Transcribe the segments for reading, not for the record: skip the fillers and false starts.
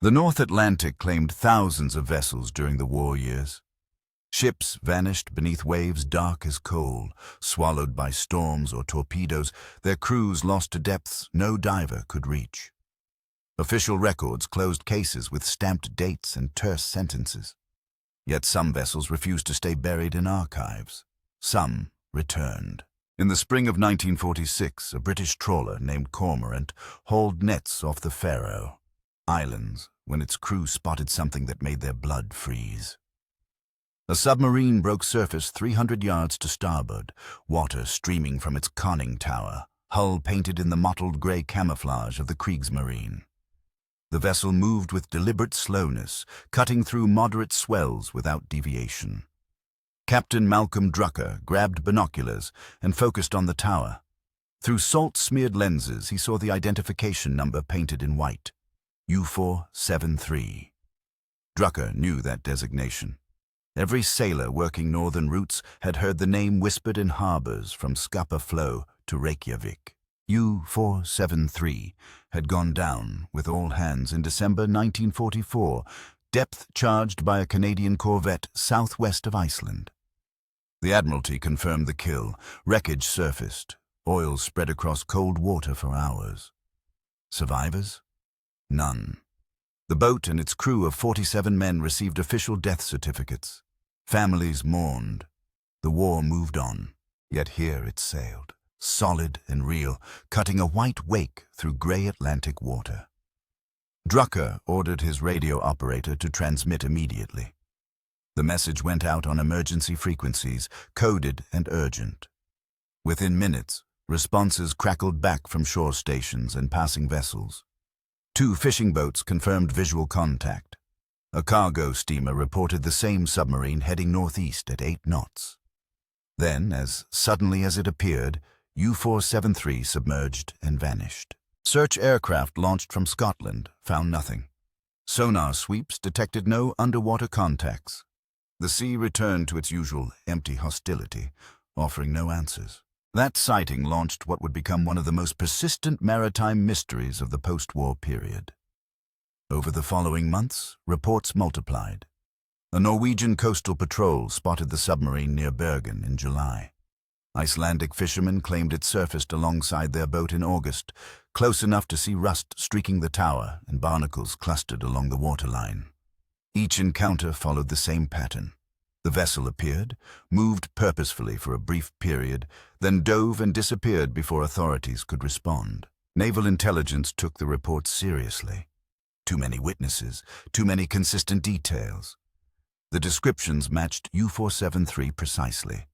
The North Atlantic claimed thousands of vessels during the war years. Ships vanished beneath waves dark as coal, swallowed by storms or torpedoes, their crews lost to depths no diver could reach. Official records closed cases with stamped dates and terse sentences. Yet some vessels refused to stay buried in archives. Some returned. In the spring of 1946, a British trawler named Cormorant hauled nets off the Faroe Islands when its crew spotted something that made their blood freeze. A submarine broke surface 300 yards to starboard, water streaming from its conning tower, hull painted in the mottled grey camouflage of the Kriegsmarine. The vessel moved with deliberate slowness, cutting through moderate swells without deviation. Captain Malcolm Drucker grabbed binoculars and focused on the tower. Through salt-smeared lenses, he saw the identification number painted in white, U-473. Drucker knew that designation. Every sailor working northern routes had heard the name whispered in harbors from Scapa Flow to Reykjavik. U-473 had gone down with all hands in December 1944, depth-charged by a Canadian corvette southwest of Iceland. The Admiralty confirmed the kill. Wreckage surfaced. Oil spread across cold water for hours. Survivors? None. The boat and its crew of 47 men received official death certificates. Families mourned. The war moved on, yet here it sailed, solid and real, cutting a white wake through grey Atlantic water. Drucker ordered his radio operator to transmit immediately. The message went out on emergency frequencies, coded and urgent. Within minutes, responses crackled back from shore stations and passing vessels. 2 fishing boats confirmed visual contact. A cargo steamer reported the same submarine heading northeast at 8 knots. Then, as suddenly as it appeared, U-473 submerged and vanished. Search aircraft launched from Scotland found nothing. Sonar sweeps detected no underwater contacts. The sea returned to its usual empty hostility, offering no answers. That sighting launched what would become one of the most persistent maritime mysteries of the post-war period. Over the following months, reports multiplied. A Norwegian coastal patrol spotted the submarine near Bergen in July. Icelandic fishermen claimed it surfaced alongside their boat in August, close enough to see rust streaking the tower and barnacles clustered along the waterline. Each encounter followed the same pattern. The vessel appeared, moved purposefully for a brief period, then dove and disappeared before authorities could respond. Naval intelligence took the reports seriously. Too many witnesses, too many consistent details. The descriptions matched U-473 precisely.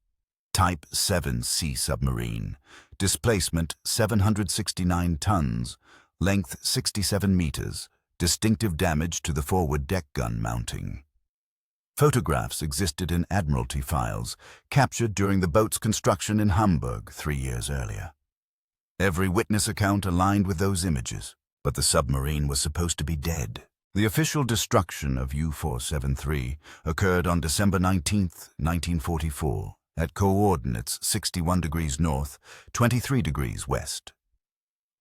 Type 7C submarine, displacement 769 tons, length 67 meters, distinctive damage to the forward deck gun mounting. Photographs existed in Admiralty files, captured during the boat's construction in Hamburg 3 years earlier. Every witness account aligned with those images, but the submarine was supposed to be dead. The official destruction of U-473 occurred on December 19, 1944, at coordinates 61 degrees north, 23 degrees west.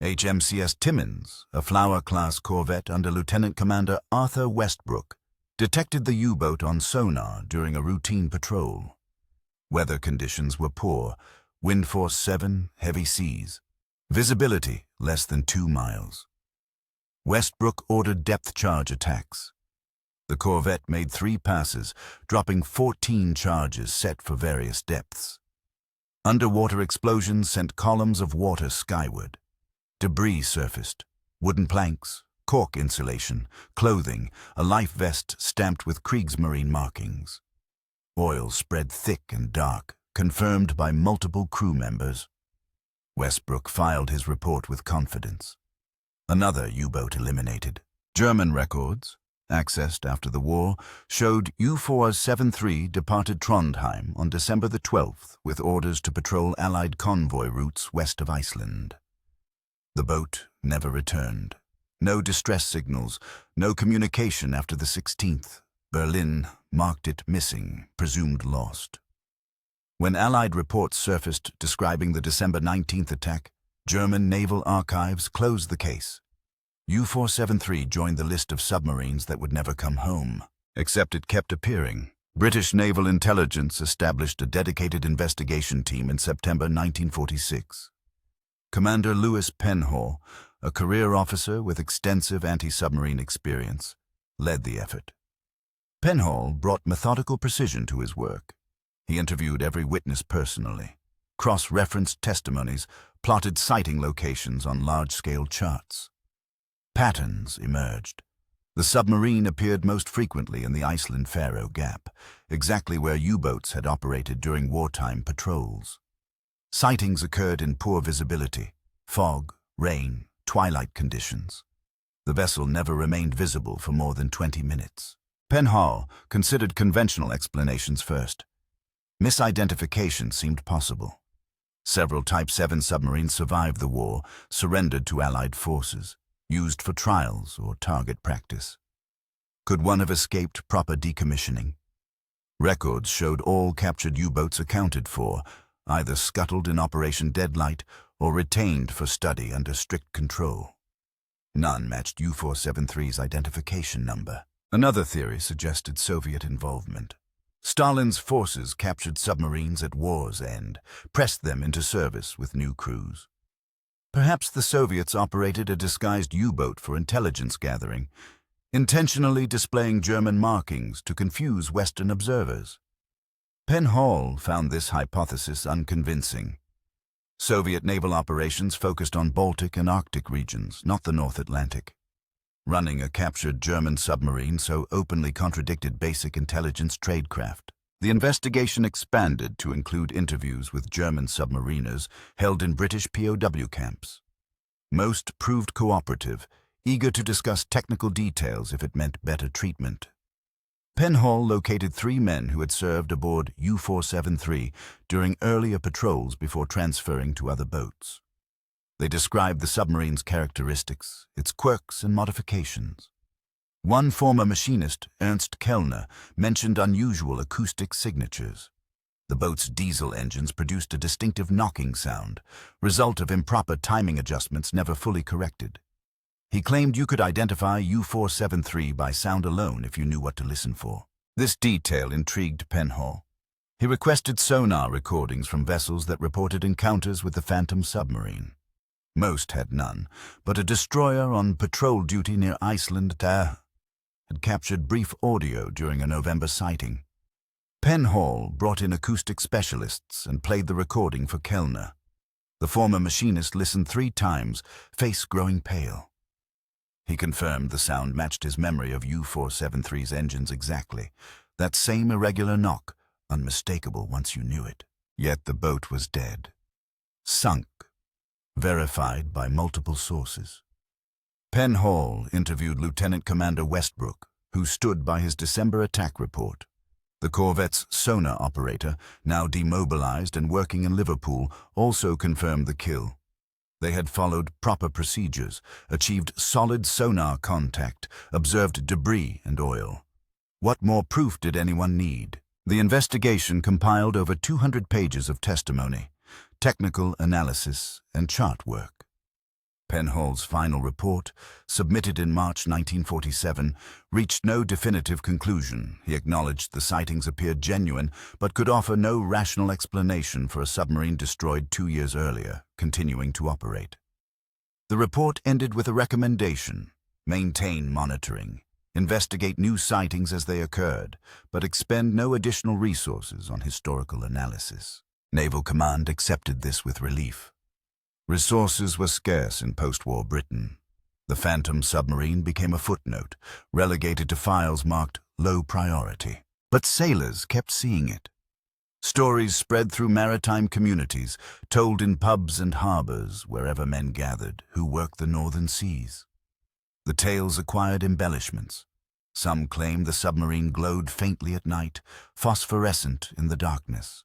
HMCS Timmins, a Flower-class corvette under Lieutenant Commander Arthur Westbrook, detected the U-boat on sonar during a routine patrol. Weather conditions were poor, wind force 7, heavy seas. Visibility less than 2 miles. Westbrook ordered depth charge attacks. The corvette made 3 passes, dropping 14 charges set for various depths. Underwater explosions sent columns of water skyward. Debris surfaced, wooden planks, cork insulation, clothing, a life vest stamped with Kriegsmarine markings. Oil spread thick and dark, confirmed by multiple crew members. Westbrook filed his report with confidence. Another U-boat eliminated. German records, accessed after the war, showed U-473 departed Trondheim on December the 12th with orders to patrol Allied convoy routes west of Iceland. The boat never returned. No distress signals, no communication after the 16th. Berlin marked it missing, presumed lost. When Allied reports surfaced describing the December 19th attack, German naval archives closed the case. U-473 joined the list of submarines that would never come home, except it kept appearing. British Naval Intelligence established a dedicated investigation team in September 1946. Commander Lewis Penhall, a career officer with extensive anti-submarine experience, led the effort. Penhall brought methodical precision to his work. He interviewed every witness personally, cross-referenced testimonies, plotted sighting locations on large-scale charts. Patterns emerged. The submarine appeared most frequently in the Iceland-Faroe Gap, exactly where U-boats had operated during wartime patrols. Sightings occurred in poor visibility, fog, rain, twilight conditions. The vessel never remained visible for more than 20 minutes. Penhall considered conventional explanations first. Misidentification seemed possible. Several Type 7 submarines survived the war, surrendered to Allied forces, used for trials or target practice. Could one have escaped proper decommissioning? Records showed all captured U-boats accounted for, either scuttled in Operation Deadlight or retained for study under strict control. None matched U-473's identification number. Another theory suggested Soviet involvement. Stalin's forces captured submarines at war's end, pressed them into service with new crews. Perhaps the Soviets operated a disguised U-boat for intelligence gathering, intentionally displaying German markings to confuse Western observers. Penhall found this hypothesis unconvincing. Soviet naval operations focused on Baltic and Arctic regions, not the North Atlantic. Running a captured German submarine so openly contradicted basic intelligence tradecraft. The investigation expanded to include interviews with German submariners held in British POW camps. Most proved cooperative, eager to discuss technical details if it meant better treatment. Penhall located 3 men who had served aboard U-473 during earlier patrols before transferring to other boats. They described the submarine's characteristics, its quirks and modifications. One former machinist, Ernst Kellner, mentioned unusual acoustic signatures. The boat's diesel engines produced a distinctive knocking sound, result of improper timing adjustments never fully corrected. He claimed you could identify U-473 by sound alone if you knew what to listen for. This detail intrigued Penhall. He requested sonar recordings from vessels that reported encounters with the Phantom submarine. Most had none, but a destroyer on patrol duty near Iceland had captured brief audio during a November sighting. Penhall brought in acoustic specialists and played the recording for Kellner. The former machinist listened 3 times, face growing pale. He confirmed the sound matched his memory of U-473's engines exactly. That same irregular knock, unmistakable once you knew it. Yet the boat was dead. Sunk. Verified by multiple sources. Penhall interviewed Lieutenant Commander Westbrook, who stood by his December attack report. The corvette's sonar operator, now demobilized and working in Liverpool, also confirmed the kill. They had followed proper procedures, achieved solid sonar contact, observed debris and oil. What more proof did anyone need? The investigation compiled over 200 pages of testimony, technical analysis, and chart work. Penhall's final report, submitted in March 1947, reached no definitive conclusion. He acknowledged the sightings appeared genuine, but could offer no rational explanation for a submarine destroyed 2 years earlier, continuing to operate. The report ended with a recommendation: maintain monitoring, investigate new sightings as they occurred, but expend no additional resources on historical analysis. Naval Command accepted this with relief. Resources were scarce in post-war Britain. The Phantom submarine became a footnote, relegated to files marked low priority. But sailors kept seeing it. Stories spread through maritime communities, told in pubs and harbors, wherever men gathered who worked the northern seas. The tales acquired embellishments. Some claimed the submarine glowed faintly at night, phosphorescent in the darkness.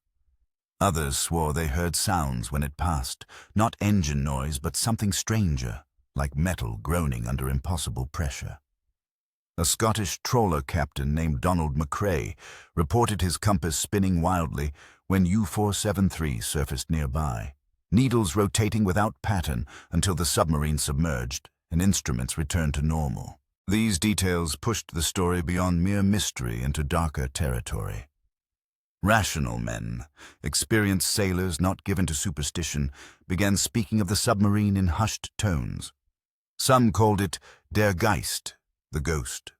Others swore they heard sounds when it passed, not engine noise but something stranger, like metal groaning under impossible pressure. A Scottish trawler captain named Donald McCrae reported his compass spinning wildly when U-473 surfaced nearby, needles rotating without pattern until the submarine submerged and instruments returned to normal. These details pushed the story beyond mere mystery into darker territory. Rational men, experienced sailors not given to superstition, began speaking of the submarine in hushed tones. Some called it der Geist, the ghost.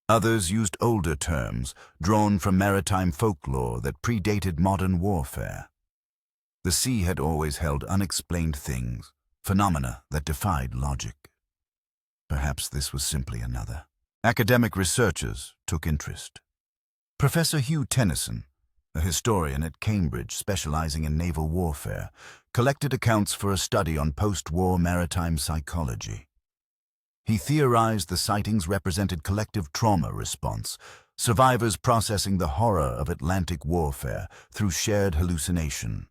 Others used older terms, drawn from maritime folklore that predated modern warfare. The sea had always held unexplained things, phenomena that defied logic. Perhaps this was simply another. Academic researchers took interest. Professor Hugh Tennyson, a historian at Cambridge specializing in naval warfare, collected accounts for a study on post-war maritime psychology. He theorized the sightings represented collective trauma response, survivors processing the horror of Atlantic warfare through shared hallucination.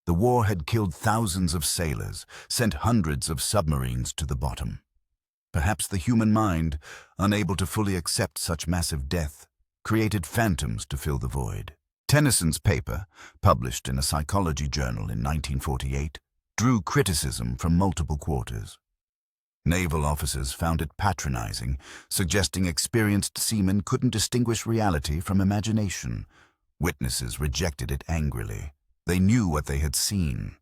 The war had killed thousands of sailors, sent hundreds of submarines to the bottom. Perhaps the human mind, unable to fully accept such massive death, created phantoms to fill the void. Tennyson's paper, published in a psychology journal in 1948, drew criticism from multiple quarters. Naval officers found it patronizing, suggesting experienced seamen couldn't distinguish reality from imagination. Witnesses rejected it angrily. They knew what they had seen.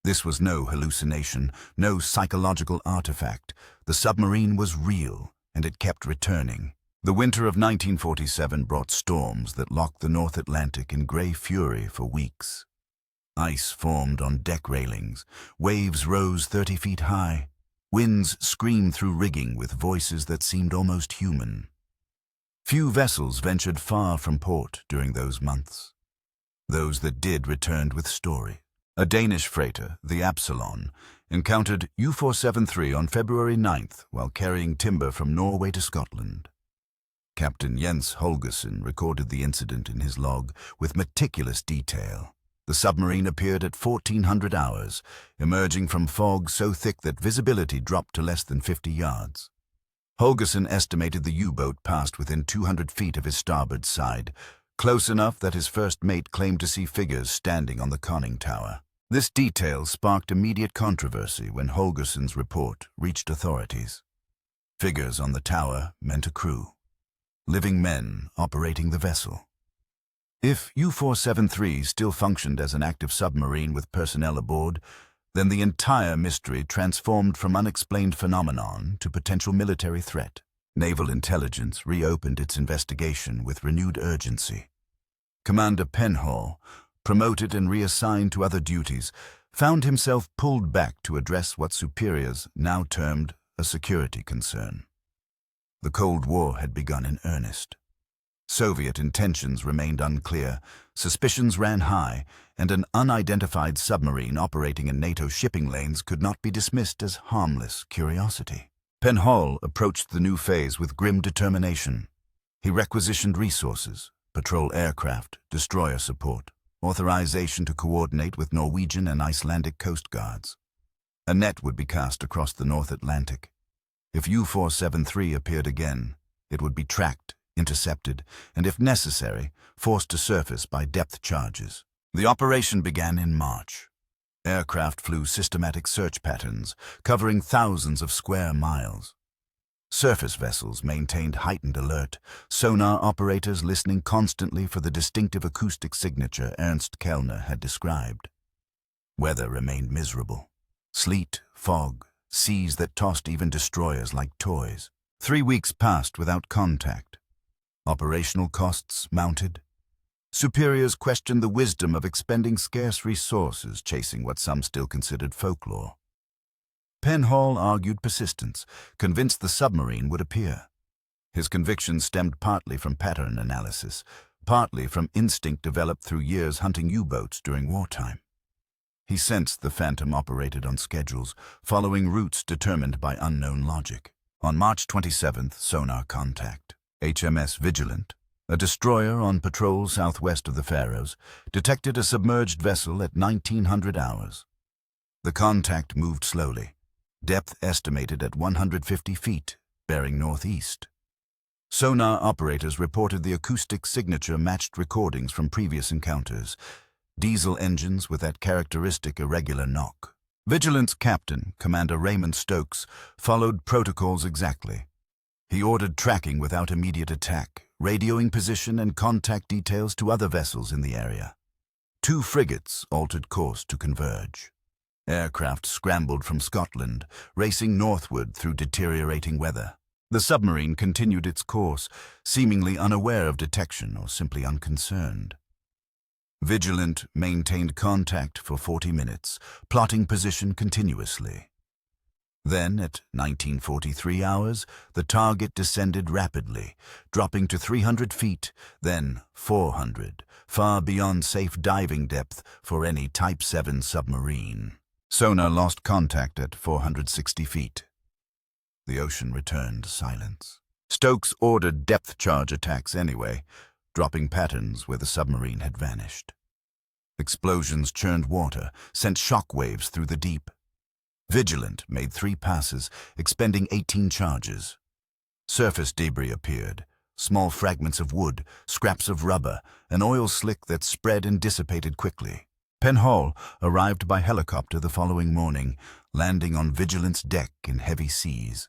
This was no hallucination, no psychological artifact. The submarine was real, and it kept returning. The winter of 1947 brought storms that locked the North Atlantic in gray fury for weeks. Ice formed on deck railings. Waves rose 30 feet high. Winds screamed through rigging with voices that seemed almost human. Few vessels ventured far from port during those months. Those that did returned with story. A Danish freighter, the Absalon, encountered U-473 on February 9th while carrying timber from Norway to Scotland. Captain Jens Holgersen recorded the incident in his log with meticulous detail. The submarine appeared at 1400 hours, emerging from fog so thick that visibility dropped to less than 50 yards. Holgersen estimated the U-boat passed within 200 feet of his starboard side, close enough that his first mate claimed to see figures standing on the conning tower. This detail sparked immediate controversy when Holgersen's report reached authorities. Figures on the tower meant a crew. Living men operating the vessel. If U-473 still functioned as an active submarine with personnel aboard, then the entire mystery transformed from unexplained phenomenon to potential military threat. Naval intelligence reopened its investigation with renewed urgency. Commander Penhall, promoted and reassigned to other duties, found himself pulled back to address what superiors now termed a security concern. The Cold War had begun in earnest. Soviet intentions remained unclear, suspicions ran high, and an unidentified submarine operating in NATO shipping lanes could not be dismissed as harmless curiosity. Penhall approached the new phase with grim determination. He requisitioned resources, patrol aircraft, destroyer support, authorization to coordinate with Norwegian and Icelandic coast guards. A net would be cast across the North Atlantic. If U-473 appeared again, it would be tracked, intercepted, and if necessary, forced to surface by depth charges. The operation began in March. Aircraft flew systematic search patterns, covering thousands of square miles. Surface vessels maintained heightened alert, sonar operators listening constantly for the distinctive acoustic signature Ernst Kellner had described. Weather remained miserable. Sleet, fog, seas that tossed even destroyers like toys. 3 weeks passed without contact. Operational costs mounted. Superiors questioned the wisdom of expending scarce resources chasing what some still considered folklore. Penhall argued persistence, convinced the submarine would appear. His conviction stemmed partly from pattern analysis, partly from instinct developed through years hunting U-boats during wartime. He sensed the Phantom operated on schedules, following routes determined by unknown logic. On March 27th, sonar contact. HMS Vigilant, a destroyer on patrol southwest of the Faroes, detected a submerged vessel at 1900 hours. The contact moved slowly, depth estimated at 150 feet, bearing northeast. Sonar operators reported the acoustic signature matched recordings from previous encounters, diesel engines with that characteristic irregular knock. Vigilance Captain, Commander Raymond Stokes, followed protocols exactly. He ordered tracking without immediate attack, radioing position and contact details to other vessels in the area. 2 frigates altered course to converge. Aircraft scrambled from Scotland, racing northward through deteriorating weather. The submarine continued its course, seemingly unaware of detection or simply unconcerned. Vigilant maintained contact for 40 minutes, plotting position continuously. Then, at 1943 hours, the target descended rapidly, dropping to 300 feet, then 400, far beyond safe diving depth for any Type 7 submarine. Sonar lost contact at 460 feet. The ocean returned silence. Stokes ordered depth charge attacks anyway, dropping patterns where the submarine had vanished. Explosions churned water, sent shock waves through the deep. Vigilant made 3 passes, expending 18 charges. Surface debris appeared, small fragments of wood, scraps of rubber, an oil slick that spread and dissipated quickly. Penhall arrived by helicopter the following morning, landing on Vigilant's deck in heavy seas.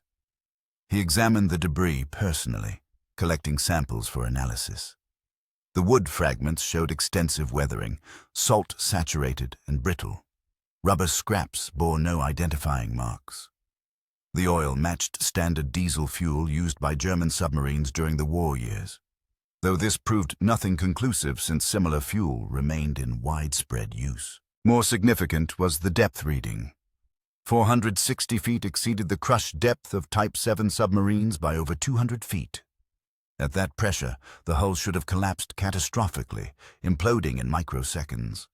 He examined the debris personally, collecting samples for analysis. The wood fragments showed extensive weathering, salt-saturated and brittle. Rubber scraps bore no identifying marks. The oil matched standard diesel fuel used by German submarines during the war years, though this proved nothing conclusive since similar fuel remained in widespread use. More significant was the depth reading. 460 feet exceeded the crush depth of Type 7 submarines by over 200 feet. At that pressure, the hull should have collapsed catastrophically, imploding in microseconds.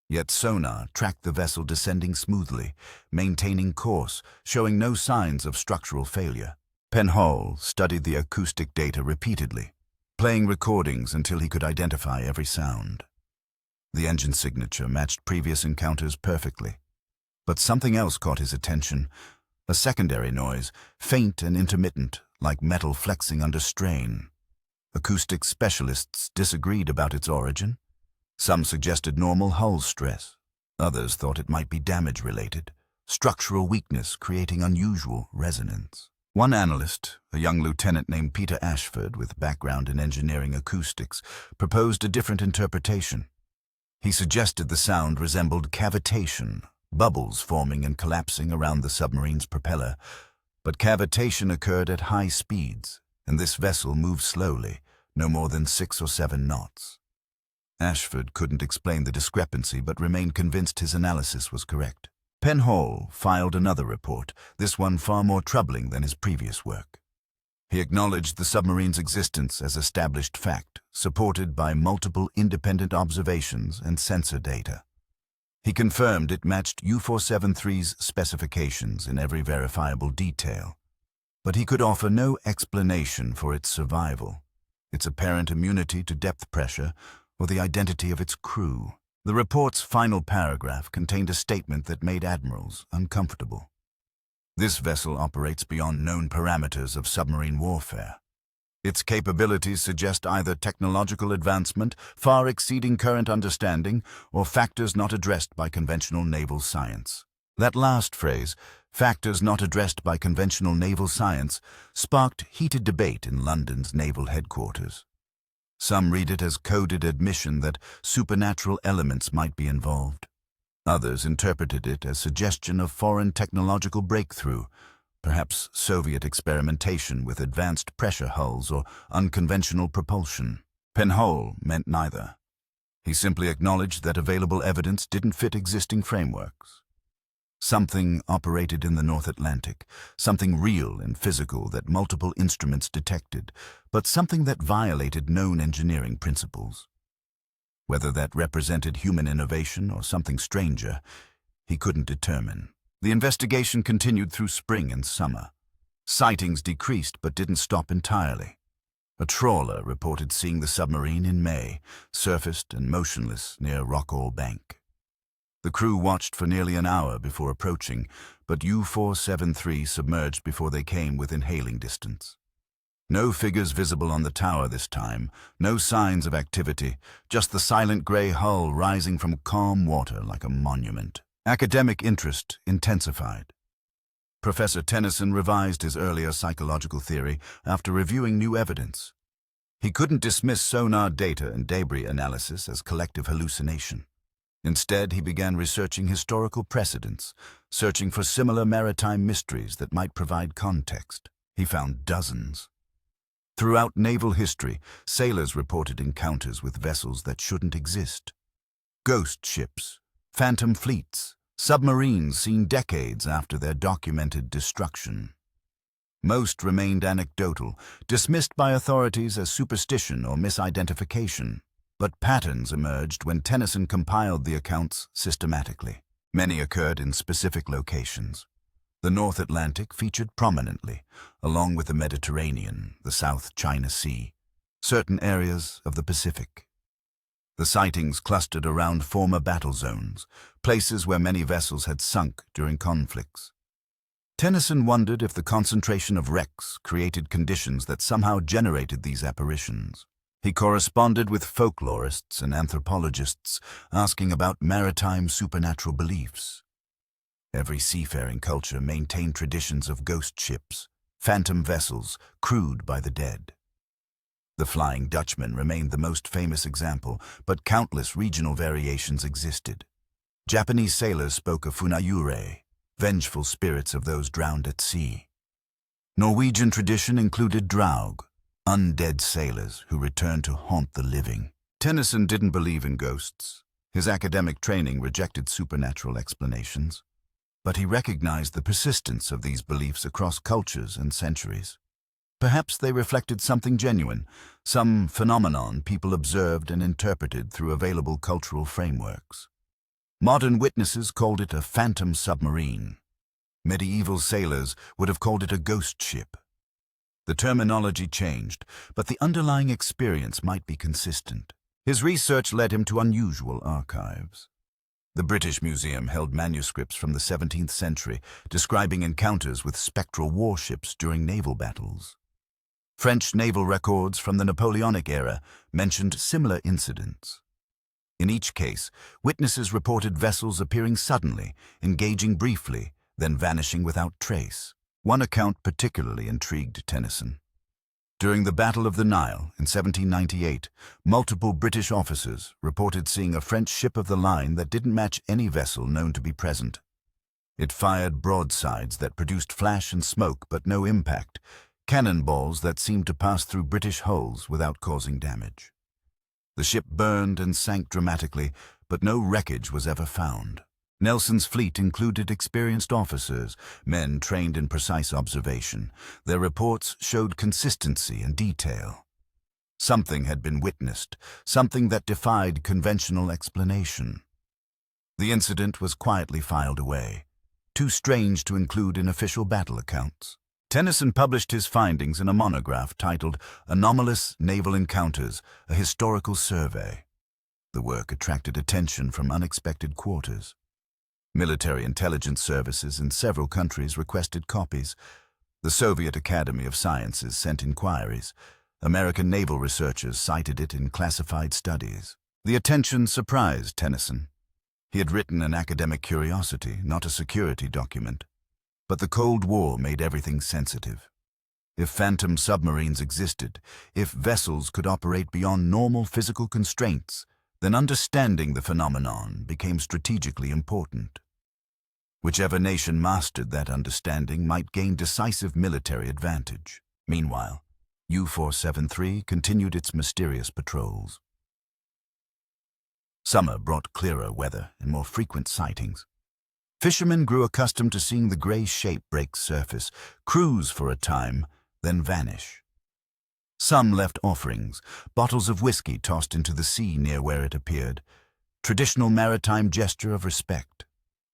Yet sonar tracked the vessel descending smoothly, maintaining course, showing no signs of structural failure. Penhall studied the acoustic data repeatedly, playing recordings until he could identify every sound. The engine signature matched previous encounters perfectly. But something else caught his attention, a secondary noise, faint and intermittent, like metal flexing under strain. Acoustic specialists disagreed about its origin. Some suggested normal hull stress. Others thought it might be damage-related, structural weakness creating unusual resonance. One analyst, a young lieutenant named Peter Ashford with background in engineering acoustics, proposed a different interpretation. He suggested the sound resembled cavitation, bubbles forming and collapsing around the submarine's propeller. But cavitation occurred at high speeds, and this vessel moved slowly, no more than 6 or 7 knots. Ashford couldn't explain the discrepancy but remained convinced his analysis was correct. Penhall filed another report, this one far more troubling than his previous work. He acknowledged the submarine's existence as established fact, supported by multiple independent observations and sensor data. He confirmed it matched U-473's specifications in every verifiable detail. But he could offer no explanation for its survival, its apparent immunity to depth pressure, or the identity of its crew. The report's final paragraph contained a statement that made admirals uncomfortable. This vessel operates beyond known parameters of submarine warfare. Its capabilities suggest either technological advancement far exceeding current understanding or factors not addressed by conventional naval science. That last phrase, factors not addressed by conventional naval science, sparked heated debate in London's naval headquarters. Some read it as coded admission that supernatural elements might be involved. Others interpreted it as suggestion of foreign technological breakthrough, perhaps Soviet experimentation with advanced pressure hulls or unconventional propulsion. Penhall meant neither. He simply acknowledged that available evidence didn't fit existing frameworks. Something operated in the North Atlantic, something real and physical that multiple instruments detected, but something that violated known engineering principles. Whether that represented human innovation or something stranger, he couldn't determine. The investigation continued through spring and summer. Sightings decreased but didn't stop entirely. A trawler reported seeing the submarine in May, surfaced and motionless near Rockall Bank. The crew watched for nearly an hour before approaching, but U-473 submerged before they came within hailing distance. No figures visible on the tower this time, no signs of activity, just the silent gray hull rising from calm water like a monument. Academic interest intensified. Professor Tennyson revised his earlier psychological theory after reviewing new evidence. He couldn't dismiss sonar data and debris analysis as collective hallucination. Instead, he began researching historical precedents, searching for similar maritime mysteries that might provide context. He found dozens. Throughout naval history, sailors reported encounters with vessels that shouldn't exist. Ghost ships, phantom fleets, submarines seen decades after their documented destruction. Most remained anecdotal, dismissed by authorities as superstition or misidentification. But patterns emerged when Tennyson compiled the accounts systematically. Many occurred in specific locations. The North Atlantic featured prominently, along with the Mediterranean, the South China Sea, certain areas of the Pacific. The sightings clustered around former battle zones, places where many vessels had sunk during conflicts. Tennyson wondered if the concentration of wrecks created conditions that somehow generated these apparitions. He corresponded with folklorists and anthropologists, asking about maritime supernatural beliefs. Every seafaring culture maintained traditions of ghost ships, phantom vessels crewed by the dead. The Flying Dutchman remained the most famous example, but countless regional variations existed. Japanese sailors spoke of funayure, vengeful spirits of those drowned at sea. Norwegian tradition included draug, undead sailors who returned to haunt the living. Tennyson didn't believe in ghosts. His academic training rejected supernatural explanations. But he recognized the persistence of these beliefs across cultures and centuries. Perhaps they reflected something genuine, some phenomenon people observed and interpreted through available cultural frameworks. Modern witnesses called it a phantom submarine. Medieval sailors would have called it a ghost ship. The terminology changed, but the underlying experience might be consistent. His research led him to unusual archives. The British Museum held manuscripts from the 17th century describing encounters with spectral warships during naval battles. French naval records from the Napoleonic era mentioned similar incidents. In each case, witnesses reported vessels appearing suddenly, engaging briefly, then vanishing without trace. One account particularly intrigued Tennyson. During the Battle of the Nile in 1798, multiple British officers reported seeing a French ship of the line that didn't match any vessel known to be present. It fired broadsides that produced flash and smoke but no impact, cannonballs that seemed to pass through British hulls without causing damage. The ship burned and sank dramatically, but no wreckage was ever found. Nelson's fleet included experienced officers, men trained in precise observation. Their reports showed consistency and detail. Something had been witnessed, something that defied conventional explanation. The incident was quietly filed away, too strange to include in official battle accounts. Tennyson published his findings in a monograph titled Anomalous Naval Encounters, a Historical Survey. The work attracted attention from unexpected quarters. Military intelligence services in several countries requested copies. The Soviet Academy of Sciences sent inquiries. American naval researchers cited it in classified studies. The attention surprised Tennyson. He had written an academic curiosity, not a security document. But the Cold War made everything sensitive. If phantom submarines existed, if vessels could operate beyond normal physical constraints, then understanding the phenomenon became strategically important. Whichever nation mastered that understanding might gain decisive military advantage. Meanwhile, U-473 continued its mysterious patrols. Summer brought clearer weather and more frequent sightings. Fishermen grew accustomed to seeing the gray shape break surface, cruise for a time, then vanish. Some left offerings, bottles of whiskey tossed into the sea near where it appeared, traditional maritime gesture of respect.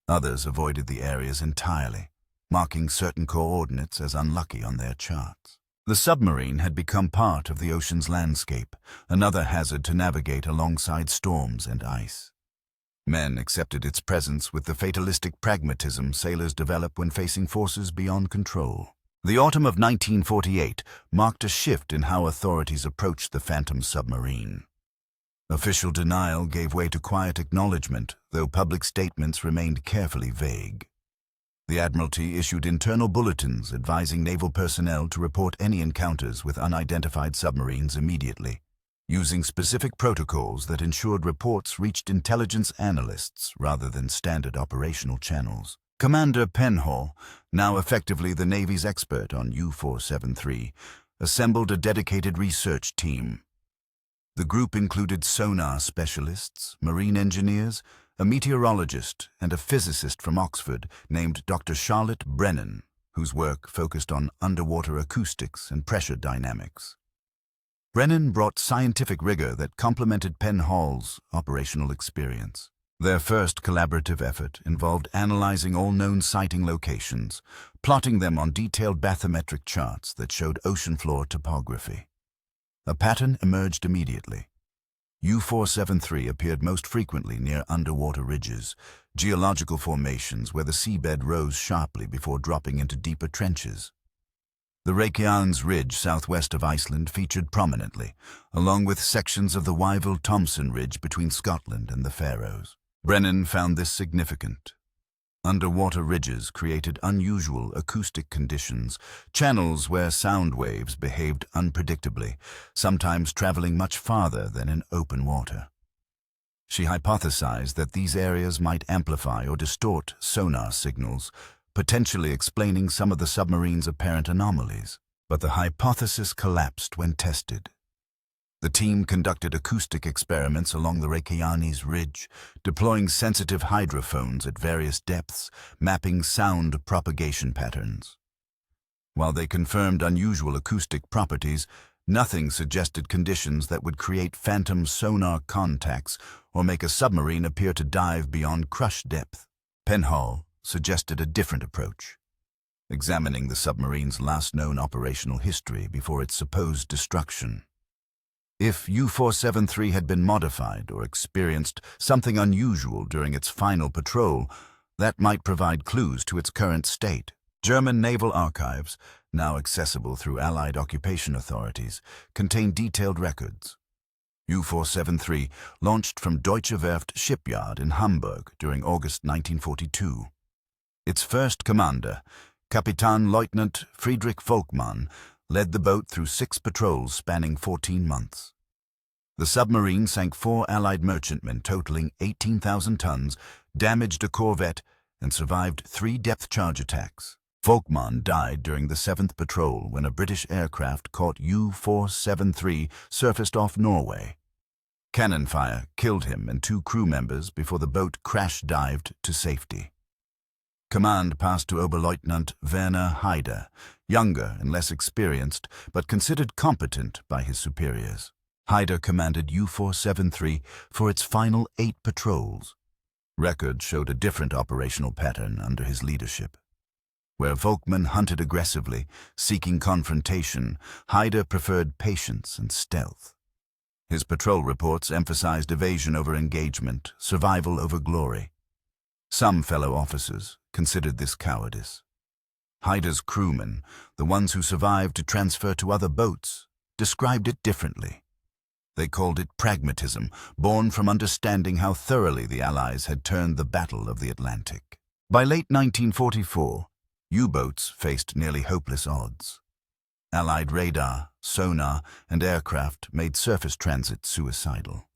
Others avoided the areas entirely, marking certain coordinates as unlucky on their charts. The submarine had become part of the ocean's landscape, another hazard to navigate alongside storms and ice. Men accepted its presence with the fatalistic pragmatism sailors develop when facing forces beyond control. The autumn of 1948 marked a shift in how authorities approached the phantom submarine. Official denial gave way to quiet acknowledgement, though public statements remained carefully vague. The Admiralty issued internal bulletins advising naval personnel to report any encounters with unidentified submarines immediately, using specific protocols that ensured reports reached intelligence analysts rather than standard operational channels. Commander Penhall, now effectively the Navy's expert on U-473, assembled a dedicated research team. The group included sonar specialists, marine engineers, a meteorologist, and a physicist from Oxford named Dr. Charlotte Brennan, whose work focused on underwater acoustics and pressure dynamics. Brennan brought scientific rigor that complemented Penhall's operational experience. Their first collaborative effort involved analyzing all known sighting locations, plotting them on detailed bathymetric charts that showed ocean floor topography. A pattern emerged immediately. U-473 appeared most frequently near underwater ridges, geological formations where the seabed rose sharply before dropping into deeper trenches. The Reykjanes Ridge southwest of Iceland featured prominently, along with sections of the Wyville-Thomson Ridge between Scotland and the Faroes. Brennan found this significant. Underwater ridges created unusual acoustic conditions, channels where sound waves behaved unpredictably, sometimes traveling much farther than in open water. She hypothesized that these areas might amplify or distort sonar signals, potentially explaining some of the submarine's apparent anomalies. But the hypothesis collapsed when tested. The team conducted acoustic experiments along the Reykjanes Ridge, deploying sensitive hydrophones at various depths, mapping sound propagation patterns. While they confirmed unusual acoustic properties, nothing suggested conditions that would create phantom sonar contacts or make a submarine appear to dive beyond crush depth. Penhall suggested a different approach, examining the submarine's last known operational history before its supposed destruction. If U-473 had been modified or experienced something unusual during its final patrol, that might provide clues to its current state. German naval archives, now accessible through Allied occupation authorities, contain detailed records. U-473 launched from Deutsche Werft shipyard in Hamburg during August 1942. Its first commander, Kapitänleutnant Friedrich Volkmann, led the boat through 6 patrols spanning 14 months. The submarine sank 4 Allied merchantmen totaling 18,000 tons, damaged a corvette, and survived 3 depth charge attacks. Volkmann died during the 7th patrol when a British aircraft caught U-473 surfaced off Norway. Cannon fire killed him and 2 crew members before the boat crash-dived to safety. Command passed to Oberleutnant Werner Haider, younger and less experienced, but considered competent by his superiors. Haider commanded U-473 for its final 8 patrols. Records showed a different operational pattern under his leadership. Where Volkmann hunted aggressively, seeking confrontation, Haider preferred patience and stealth. His patrol reports emphasized evasion over engagement, survival over glory. Some fellow officers considered this cowardice. Haider's crewmen, the ones who survived to transfer to other boats, described it differently. They called it pragmatism, born from understanding how thoroughly the Allies had turned the Battle of the Atlantic. By late 1944, U-boats faced nearly hopeless odds. Allied radar, sonar, and aircraft made surface transit suicidal.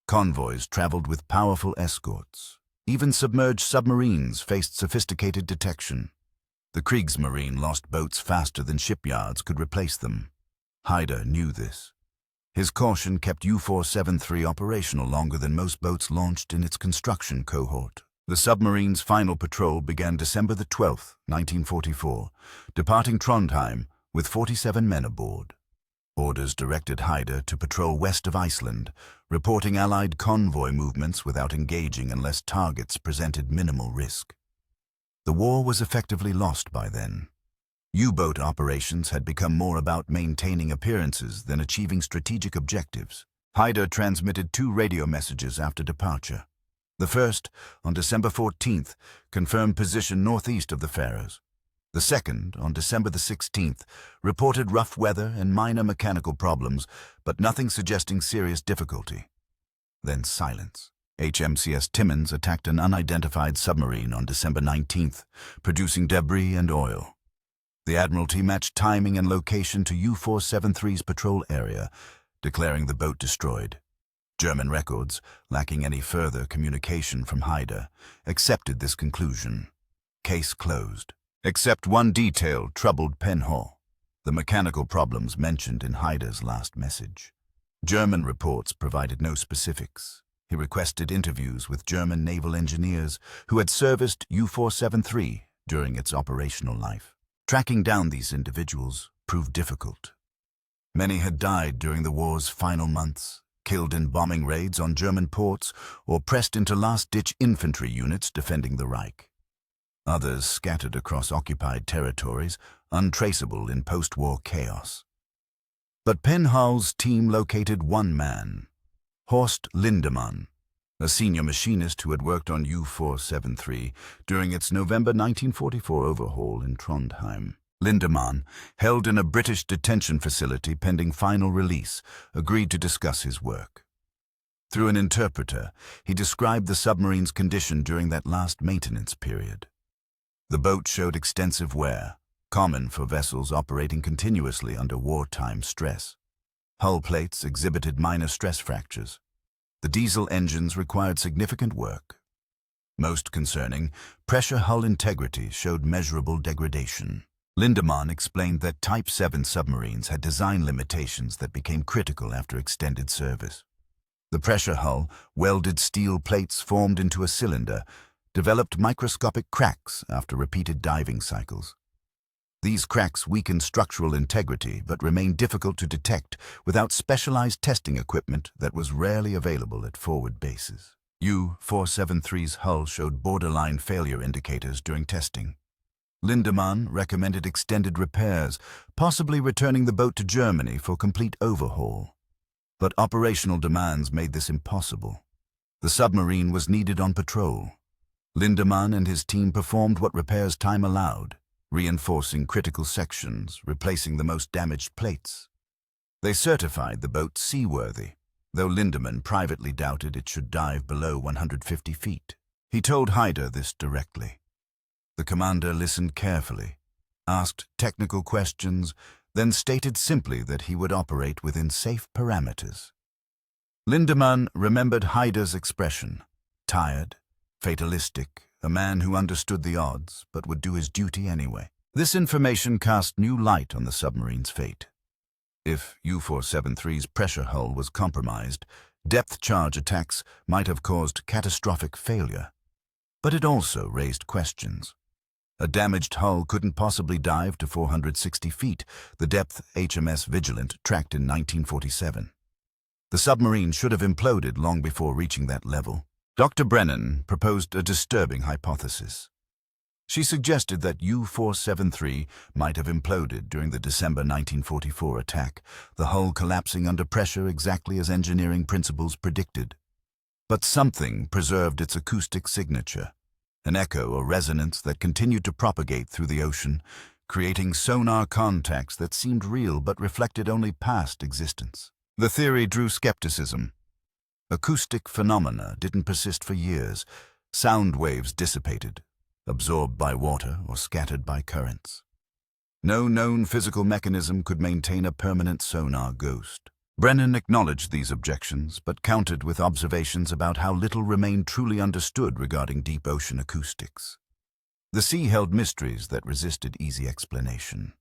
Convoys traveled with powerful escorts. Even submerged submarines faced sophisticated detection. The Kriegsmarine lost boats faster than shipyards could replace them. Haider knew this. His caution kept U-473 operational longer than most boats launched in its construction cohort. The submarine's final patrol began December 12, 1944, departing Trondheim with 47 men aboard. Orders directed Haider to patrol west of Iceland, reporting Allied convoy movements without engaging unless targets presented minimal risk. The war was effectively lost by then. U-boat operations had become more about maintaining appearances than achieving strategic objectives. Haider transmitted 2 radio messages after departure. The first, on December 14th, confirmed position northeast of the Faroes. The second, on December 16th, reported rough weather and minor mechanical problems, but nothing suggesting serious difficulty. then silence. HMCS Timmins attacked an unidentified submarine on December 19th, producing debris and oil. The Admiralty matched timing and location to U-473's patrol area, declaring the boat destroyed. German records, lacking any further communication from Hyder, accepted this conclusion. Case closed. Except one detail troubled Penhall: the mechanical problems mentioned in Hyder's last message. German reports provided no specifics. He requested interviews with German naval engineers who had serviced U-473 during its operational life. Tracking down these individuals proved difficult. Many had died during the war's final months, killed in bombing raids on German ports or pressed into last-ditch infantry units defending the Reich. Others scattered across occupied territories, untraceable in post-war chaos. But Penhall's team located one man, Horst Lindemann, a senior machinist who had worked on U-473 during its November 1944 overhaul in Trondheim. Lindemann, held in a British detention facility pending final release, agreed to discuss his work. Through an interpreter, he described the submarine's condition during that last maintenance period. The boat showed extensive wear, common for vessels operating continuously under wartime stress. Hull plates exhibited minor stress fractures. The diesel engines required significant work. Most concerning, pressure hull integrity showed measurable degradation. Lindemann explained that Type 7 submarines had design limitations that became critical after extended service. The pressure hull, welded steel plates formed into a cylinder, developed microscopic cracks after repeated diving cycles. These cracks weakened structural integrity but remained difficult to detect without specialized testing equipment that was rarely available at forward bases. U-473's hull showed borderline failure indicators during testing. Lindemann recommended extended repairs, possibly returning the boat to Germany for complete overhaul. But operational demands made this impossible. The submarine was needed on patrol. Lindemann and his team performed what repairs time allowed, reinforcing critical sections, replacing the most damaged plates. They certified the boat seaworthy, though Lindemann privately doubted it should dive below 150 feet. He told Hyder this directly. The commander listened carefully, asked technical questions, then stated simply that he would operate within safe parameters. Lindemann remembered Hyder's expression: tired, fatalistic, a man who understood the odds but would do his duty anyway. This information cast new light on the submarine's fate. If U-473's pressure hull was compromised, depth charge attacks might have caused catastrophic failure. But it also raised questions. A damaged hull couldn't possibly dive to 460 feet, the depth HMS Vigilant tracked in 1947. The submarine should have imploded long before reaching that level. Dr. Brennan proposed a disturbing hypothesis. She suggested that U-473 might have imploded during the December 1944 attack, the hull collapsing under pressure exactly as engineering principles predicted. But something preserved its acoustic signature, an echo or resonance that continued to propagate through the ocean, creating sonar contacts that seemed real but reflected only past existence. The theory drew skepticism. Acoustic phenomena didn't persist for years. Sound waves dissipated, absorbed by water or scattered by currents. No known physical mechanism could maintain a permanent sonar ghost. Brennan acknowledged these objections, but countered with observations about how little remained truly understood regarding deep ocean acoustics. The sea held mysteries that resisted easy explanation.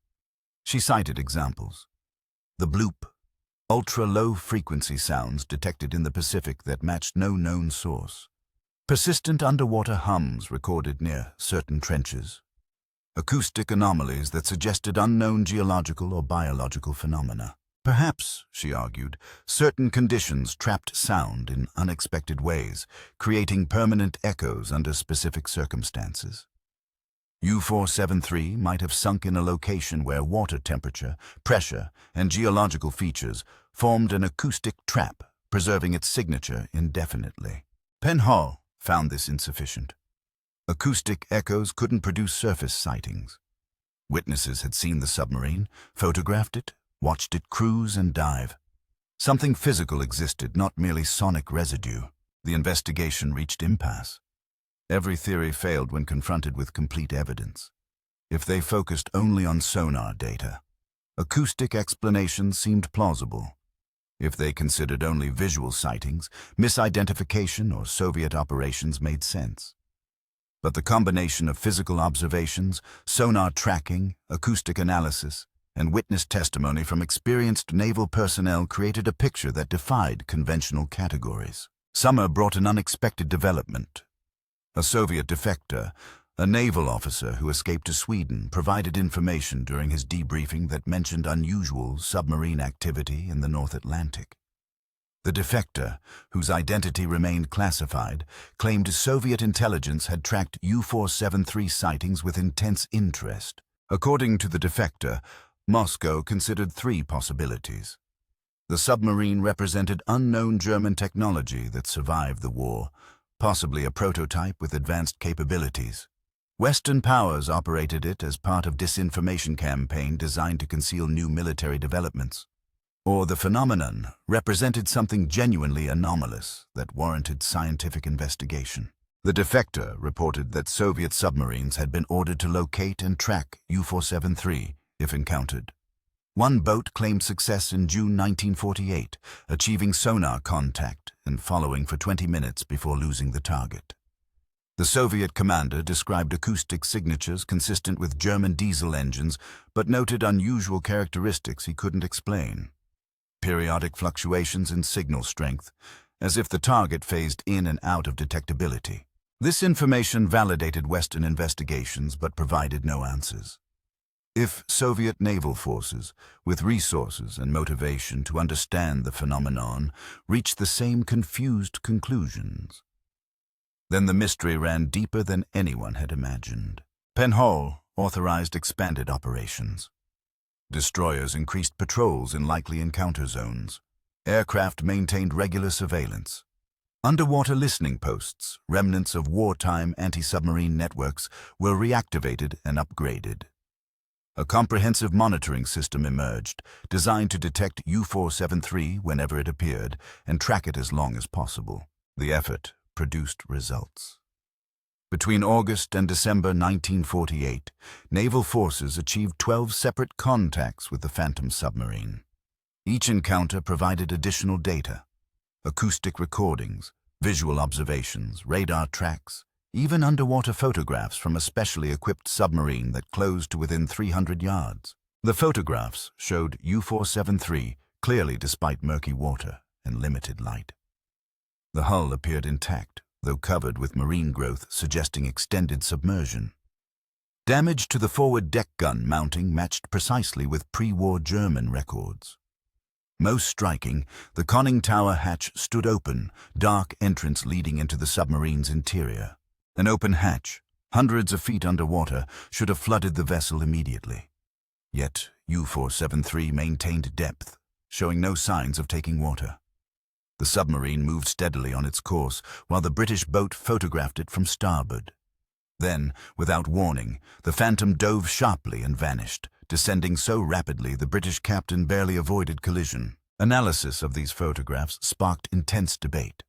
She cited examples: the bloop, ultra-low frequency sounds detected in the Pacific that matched no known source, persistent underwater hums recorded near certain trenches, acoustic anomalies that suggested unknown geological or biological phenomena. Perhaps, she argued, certain conditions trapped sound in unexpected ways, creating permanent echoes under specific circumstances. U-473 might have sunk in a location where water temperature, pressure, and geological features formed an acoustic trap, preserving its signature indefinitely. Penhall found this insufficient. Acoustic echoes couldn't produce surface sightings. Witnesses had seen the submarine, photographed it, watched it cruise and dive. Something physical existed, not merely sonic residue. The investigation reached impasse. Every theory failed when confronted with complete evidence. If they focused only on sonar data, acoustic explanations seemed plausible. If they considered only visual sightings, misidentification or Soviet operations made sense. But the combination of physical observations, sonar tracking, acoustic analysis, and witness testimony from experienced naval personnel created a picture that defied conventional categories. Summer brought an unexpected development. A Soviet defector, a naval officer who escaped to Sweden, provided information during his debriefing that mentioned unusual submarine activity in the North Atlantic. The defector, whose identity remained classified, claimed Soviet intelligence had tracked U-473 sightings with intense interest. According to the defector, Moscow considered three possibilities. The submarine represented unknown German technology that survived the war, possibly a prototype with advanced capabilities. Western powers operated it as part of disinformation campaign designed to conceal new military developments. Or the phenomenon represented something genuinely anomalous that warranted scientific investigation. The defector reported that Soviet submarines had been ordered to locate and track U-473 if encountered. One boat claimed success in June 1948, achieving sonar contact and following for 20 minutes before losing the target. The Soviet commander described acoustic signatures consistent with German diesel engines, but noted unusual characteristics he couldn't explain. Periodic fluctuations in signal strength, as if the target phased in and out of detectability. This information validated Western investigations but provided no answers. If Soviet naval forces, with resources and motivation to understand the phenomenon, reached the same confused conclusions, then the mystery ran deeper than anyone had imagined. Penhall authorized expanded operations. Destroyers increased patrols in likely encounter zones. Aircraft maintained regular surveillance. Underwater listening posts, remnants of wartime anti-submarine networks, were reactivated and upgraded. A comprehensive monitoring system emerged, designed to detect U-473 whenever it appeared and track it as long as possible. The effort produced results. Between August and December 1948, naval forces achieved 12 separate contacts with the Phantom submarine. Each encounter provided additional data: acoustic recordings, visual observations, radar tracks, even underwater photographs from a specially equipped submarine that closed to within 300 yards. The photographs showed U-473 clearly despite murky water and limited light. The hull appeared intact, though covered with marine growth suggesting extended submersion. Damage to the forward deck gun mounting matched precisely with pre-war German records. Most striking, the conning tower hatch stood open, dark entrance leading into the submarine's interior. An open hatch, hundreds of feet underwater, should have flooded the vessel immediately. Yet U-473 maintained depth, showing no signs of taking water. The submarine moved steadily on its course, while the British boat photographed it from starboard. Then, without warning, the Phantom dove sharply and vanished, descending so rapidly the British captain barely avoided collision. Analysis of these photographs sparked intense debate.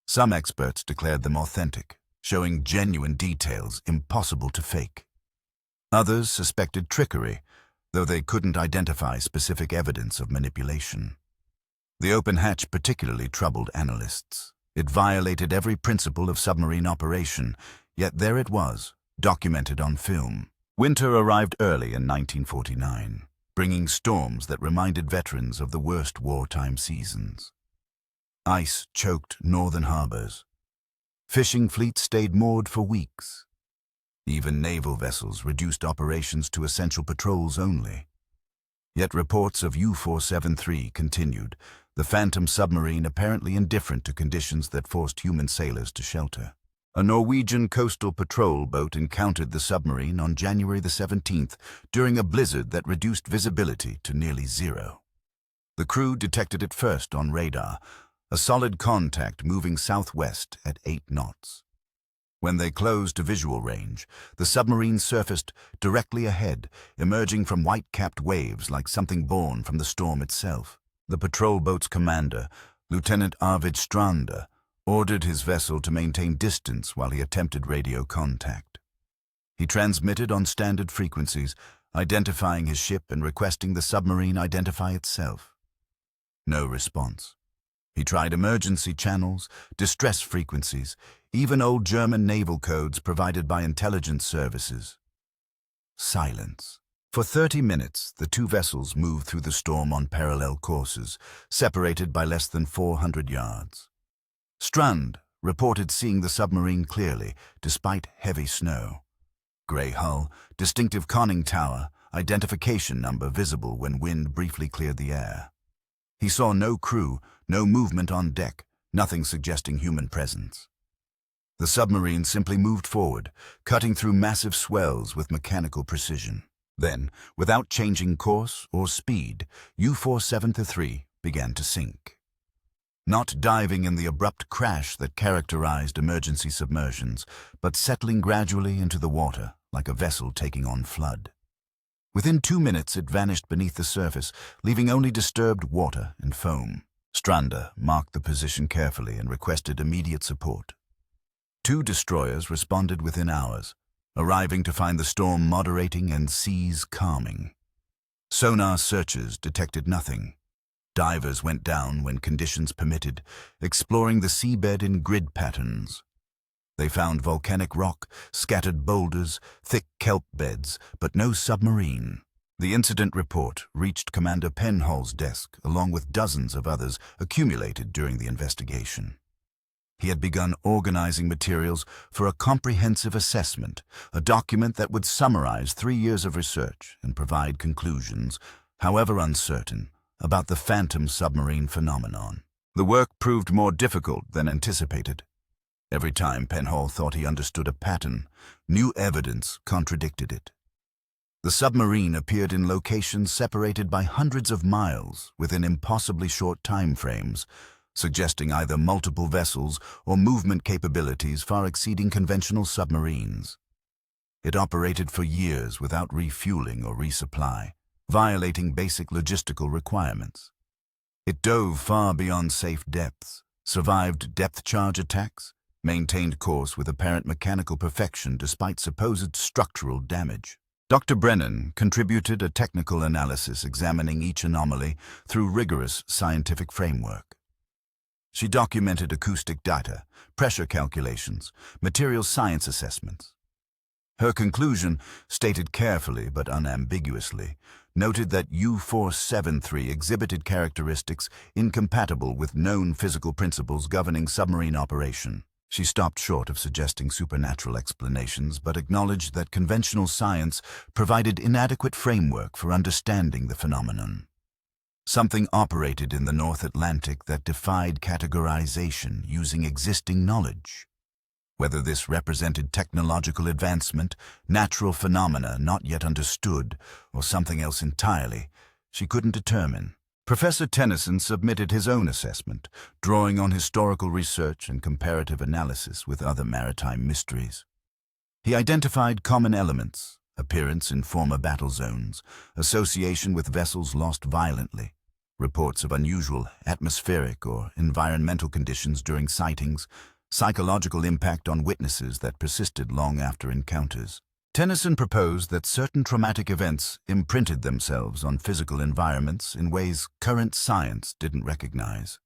Some experts declared them authentic, showing genuine details impossible to fake. Others suspected trickery, though they couldn't identify specific evidence of manipulation. The open hatch particularly troubled analysts. It violated every principle of submarine operation, yet there it was, documented on film. Winter arrived early in 1949, bringing storms that reminded veterans of the worst wartime seasons. Ice choked northern harbors. Fishing fleets stayed moored for weeks. Even naval vessels reduced operations to essential patrols only. Yet reports of U-473 continued, the Phantom submarine apparently indifferent to conditions that forced human sailors to shelter. A Norwegian coastal patrol boat encountered the submarine on January the 17th during a blizzard that reduced visibility to nearly zero. The crew detected it first on radar, a solid contact moving southwest at 8 knots. When they closed to visual range, the submarine surfaced directly ahead, emerging from white-capped waves like something born from the storm itself. The patrol boat's commander, Lieutenant Arvid Stranda, ordered his vessel to maintain distance while he attempted radio contact. He transmitted on standard frequencies, identifying his ship and requesting the submarine identify itself. No response. He tried emergency channels, distress frequencies, even old German naval codes provided by intelligence services. Silence. For 30 minutes, the two vessels moved through the storm on parallel courses, separated by less than 400 yards. Strand reported seeing the submarine clearly, despite heavy snow. Grey hull, distinctive conning tower, identification number visible when wind briefly cleared the air. He saw no crew, no movement on deck, nothing suggesting human presence. The submarine simply moved forward, cutting through massive swells with mechanical precision. Then, without changing course or speed, U-473 began to sink. Not diving in the abrupt crash that characterized emergency submersions, but settling gradually into the water like a vessel taking on flood. Within 2 minutes, it vanished beneath the surface, leaving only disturbed water and foam. Stranda marked the position carefully and requested immediate support. 2 destroyers responded within hours, arriving to find the storm moderating and seas calming. Sonar searches detected nothing. Divers went down when conditions permitted, exploring the seabed in grid patterns. They found volcanic rock, scattered boulders, thick kelp beds, but no submarine. The incident report reached Commander Penhall's desk, along with dozens of others accumulated during the investigation. He had begun organizing materials for a comprehensive assessment, a document that would summarize 3 years of research and provide conclusions, however uncertain, about the phantom submarine phenomenon. The work proved more difficult than anticipated. Every time Penhall thought he understood a pattern, new evidence contradicted it. The submarine appeared in locations separated by hundreds of miles within impossibly short time frames, suggesting either multiple vessels or movement capabilities far exceeding conventional submarines. It operated for years without refueling or resupply, violating basic logistical requirements. It dove far beyond safe depths, survived depth charge attacks, maintained course with apparent mechanical perfection despite supposed structural damage. Dr. Brennan contributed a technical analysis examining each anomaly through rigorous scientific framework. She documented acoustic data, pressure calculations, material science assessments. Her conclusion, stated carefully but unambiguously, noted that U-473 exhibited characteristics incompatible with known physical principles governing submarine operation. She stopped short of suggesting supernatural explanations, but acknowledged that conventional science provided inadequate framework for understanding the phenomenon. Something operated in the North Atlantic that defied categorization using existing knowledge. Whether this represented technological advancement, natural phenomena not yet understood, or something else entirely, she couldn't determine. Professor Tennyson submitted his own assessment, drawing on historical research and comparative analysis with other maritime mysteries. He identified common elements: appearance in former battle zones, association with vessels lost violently, reports of unusual atmospheric or environmental conditions during sightings, psychological impact on witnesses that persisted long after encounters. Tennyson proposed that certain traumatic events imprinted themselves on physical environments in ways current science didn't recognize.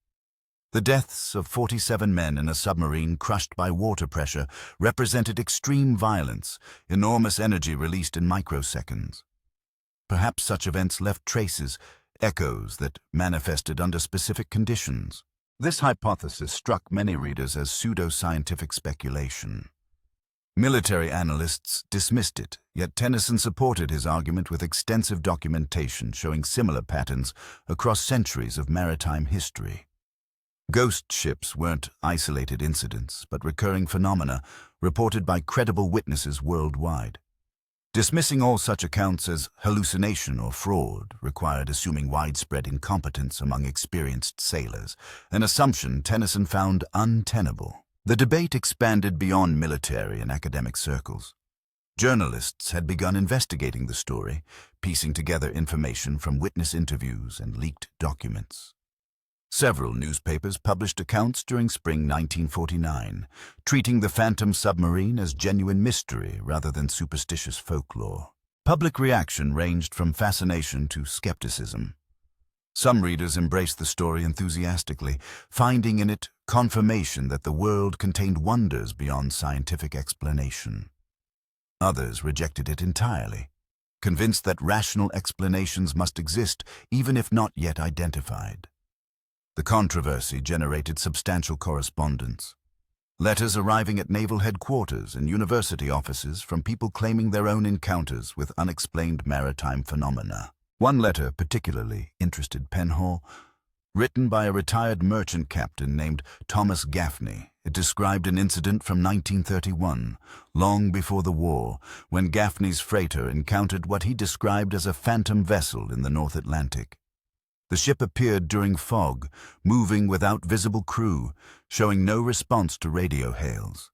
The deaths of 47 men in a submarine crushed by water pressure represented extreme violence, enormous energy released in microseconds. Perhaps such events left traces, echoes that manifested under specific conditions. This hypothesis struck many readers as pseudo-scientific speculation. Military analysts dismissed it, yet Tennyson supported his argument with extensive documentation showing similar patterns across centuries of maritime history. Ghost ships weren't isolated incidents, but recurring phenomena reported by credible witnesses worldwide. Dismissing all such accounts as hallucination or fraud required assuming widespread incompetence among experienced sailors, an assumption Tennyson found untenable. The debate expanded beyond military and academic circles. Journalists had begun investigating the story, piecing together information from witness interviews and leaked documents. Several newspapers published accounts during spring 1949, treating the phantom submarine as genuine mystery rather than superstitious folklore. Public reaction ranged from fascination to skepticism. Some readers embraced the story enthusiastically, finding in it confirmation that the world contained wonders beyond scientific explanation. Others rejected it entirely, convinced that rational explanations must exist even if not yet identified. The controversy generated substantial correspondence. Letters arriving at naval headquarters and university offices from people claiming their own encounters with unexplained maritime phenomena. One letter particularly interested Penhall. Written by a retired merchant captain named Thomas Gaffney, it described an incident from 1931, long before the war, when Gaffney's freighter encountered what he described as a phantom vessel in the North Atlantic. The ship appeared during fog, moving without visible crew, showing no response to radio hails.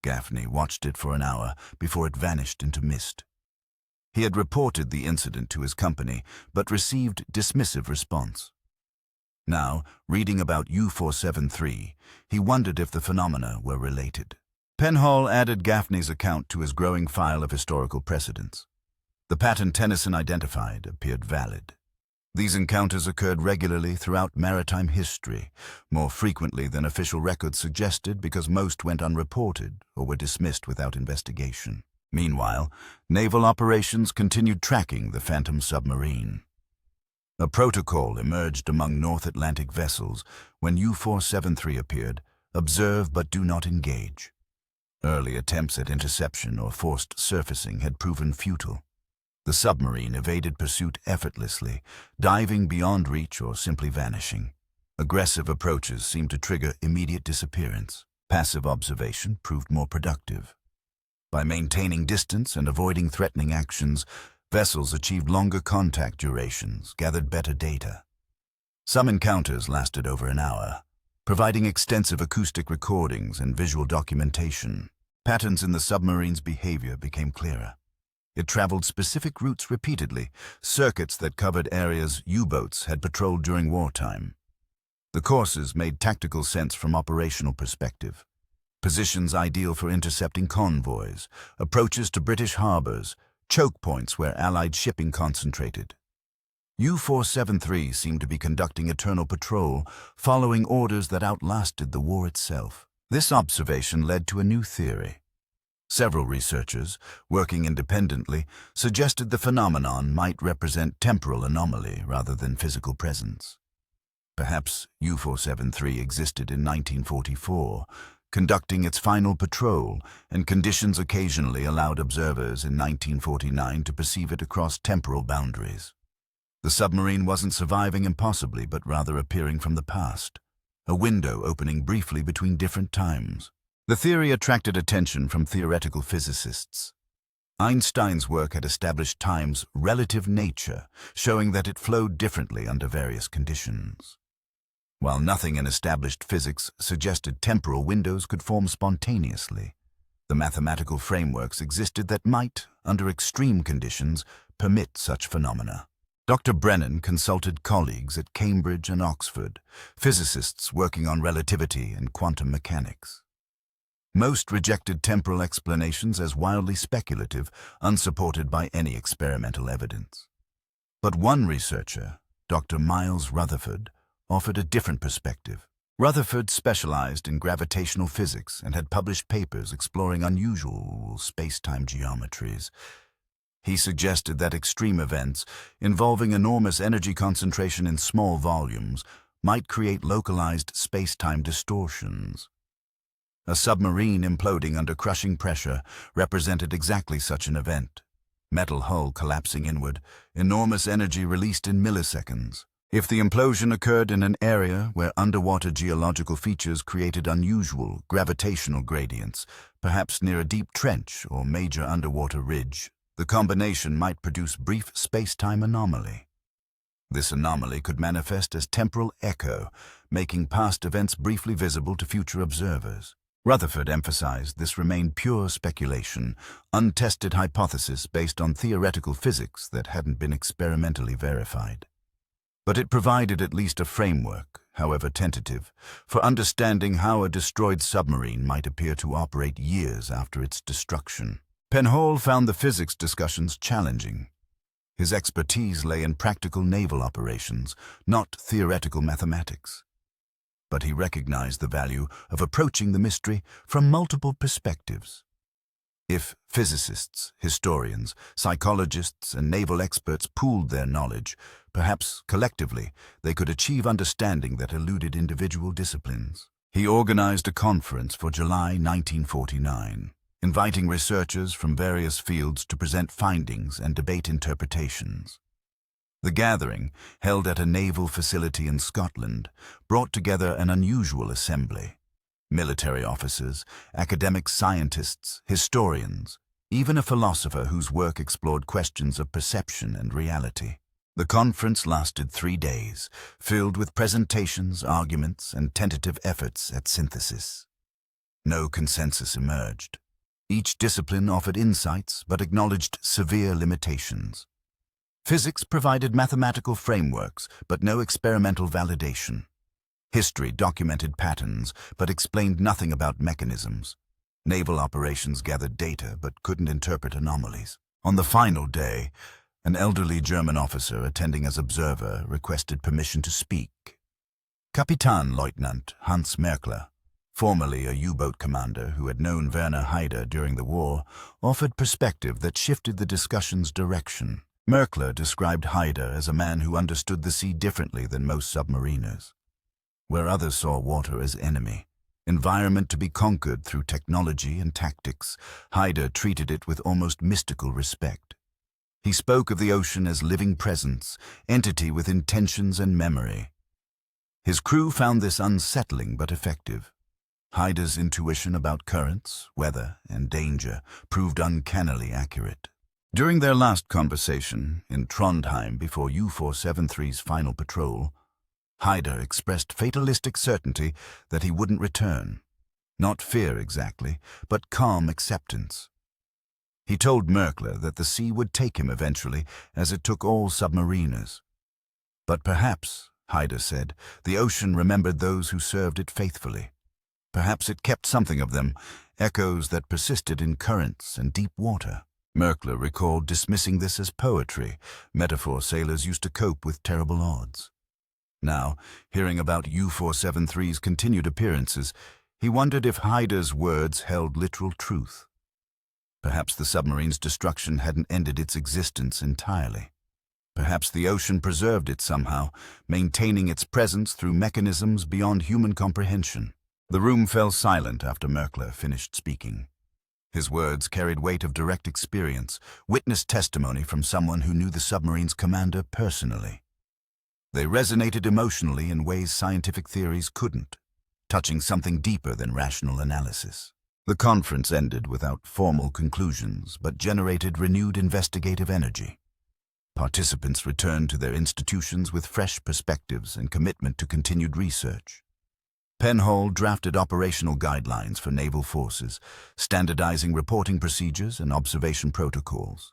Gaffney watched it for an hour before it vanished into mist. He had reported the incident to his company, but received dismissive response. Now, reading about U-473, he wondered if the phenomena were related. Penhall added Gaffney's account to his growing file of historical precedents. The pattern Tennyson identified appeared valid. These encounters occurred regularly throughout maritime history, more frequently than official records suggested because most went unreported or were dismissed without investigation. Meanwhile, naval operations continued tracking the phantom submarine. A protocol emerged among North Atlantic vessels when U-473 appeared: observe but do not engage. Early attempts at interception or forced surfacing had proven futile. The submarine evaded pursuit effortlessly, diving beyond reach or simply vanishing. Aggressive approaches seemed to trigger immediate disappearance. Passive observation proved more productive. By maintaining distance and avoiding threatening actions, vessels achieved longer contact durations, gathered better data. Some encounters lasted over an hour, providing extensive acoustic recordings and visual documentation. Patterns in the submarine's behavior became clearer. It traveled specific routes repeatedly, circuits that covered areas U-boats had patrolled during wartime. The courses made tactical sense from operational perspective. Positions ideal for intercepting convoys, approaches to British harbors, choke points where Allied shipping concentrated. U-473 seemed to be conducting eternal patrol, following orders that outlasted the war itself. This observation led to a new theory. Several researchers, working independently, suggested the phenomenon might represent temporal anomaly rather than physical presence. Perhaps U-473 existed in 1944, conducting its final patrol, and conditions occasionally allowed observers in 1949 to perceive it across temporal boundaries. The submarine wasn't surviving impossibly, but rather appearing from the past, a window opening briefly between different times. The theory attracted attention from theoretical physicists. Einstein's work had established time's relative nature, showing that it flowed differently under various conditions. While nothing in established physics suggested temporal windows could form spontaneously, the mathematical frameworks existed that might, under extreme conditions, permit such phenomena. Dr. Brennan consulted colleagues at Cambridge and Oxford, physicists working on relativity and quantum mechanics. Most rejected temporal explanations as wildly speculative, unsupported by any experimental evidence. But one researcher, Dr. Miles Rutherford, offered a different perspective. Rutherford specialized in gravitational physics and had published papers exploring unusual space-time geometries. He suggested that extreme events, involving enormous energy concentration in small volumes, might create localized space-time distortions. A submarine imploding under crushing pressure represented exactly such an event. Metal hull collapsing inward, enormous energy released in milliseconds. If the implosion occurred in an area where underwater geological features created unusual gravitational gradients, perhaps near a deep trench or major underwater ridge, the combination might produce brief space-time anomaly. This anomaly could manifest as temporal echo, making past events briefly visible to future observers. Rutherford emphasized this remained pure speculation, untested hypothesis based on theoretical physics that hadn't been experimentally verified. But it provided at least a framework, however tentative, for understanding how a destroyed submarine might appear to operate years after its destruction. Penhall found the physics discussions challenging. His expertise lay in practical naval operations, not theoretical mathematics. But he recognized the value of approaching the mystery from multiple perspectives. If physicists, historians, psychologists, and naval experts pooled their knowledge, perhaps collectively they could achieve understanding that eluded individual disciplines. He organized a conference for July 1949, inviting researchers from various fields to present findings and debate interpretations. The gathering, held at a naval facility in Scotland, brought together an unusual assembly. Military officers, academic scientists, historians, even a philosopher whose work explored questions of perception and reality. The conference lasted 3 days, filled with presentations, arguments, and tentative efforts at synthesis. No consensus emerged. Each discipline offered insights but acknowledged severe limitations. Physics provided mathematical frameworks but no experimental validation. History documented patterns but explained nothing about mechanisms. Naval operations gathered data but couldn't interpret anomalies. On the final day, an elderly German officer attending as observer requested permission to speak. Kapitänleutnant Hans Merkler, formerly a U-boat commander who had known Werner Haider during the war, offered perspective that shifted the discussion's direction. Merkler described Haider as a man who understood the sea differently than most submariners. Where others saw water as enemy, environment to be conquered through technology and tactics, Haider treated it with almost mystical respect. He spoke of the ocean as living presence, entity with intentions and memory. His crew found this unsettling but effective. Haider's intuition about currents, weather, and danger proved uncannily accurate. During their last conversation, in Trondheim before U-473's final patrol, Haider expressed fatalistic certainty that he wouldn't return. Not fear exactly, but calm acceptance. He told Merkler that the sea would take him eventually, as it took all submariners. But perhaps, Haider said, the ocean remembered those who served it faithfully. Perhaps it kept something of them, echoes that persisted in currents and deep water. Merkler recalled dismissing this as poetry, metaphor sailors used to cope with terrible odds. Now, hearing about U-473's continued appearances, he wondered if Haider's words held literal truth. Perhaps the submarine's destruction hadn't ended its existence entirely. Perhaps the ocean preserved it somehow, maintaining its presence through mechanisms beyond human comprehension. The room fell silent after Merkler finished speaking. His words carried weight of direct experience, witness testimony from someone who knew the submarine's commander personally. They resonated emotionally in ways scientific theories couldn't, touching something deeper than rational analysis. The conference ended without formal conclusions, but generated renewed investigative energy. Participants returned to their institutions with fresh perspectives and commitment to continued research. Penhall drafted operational guidelines for naval forces, standardizing reporting procedures and observation protocols.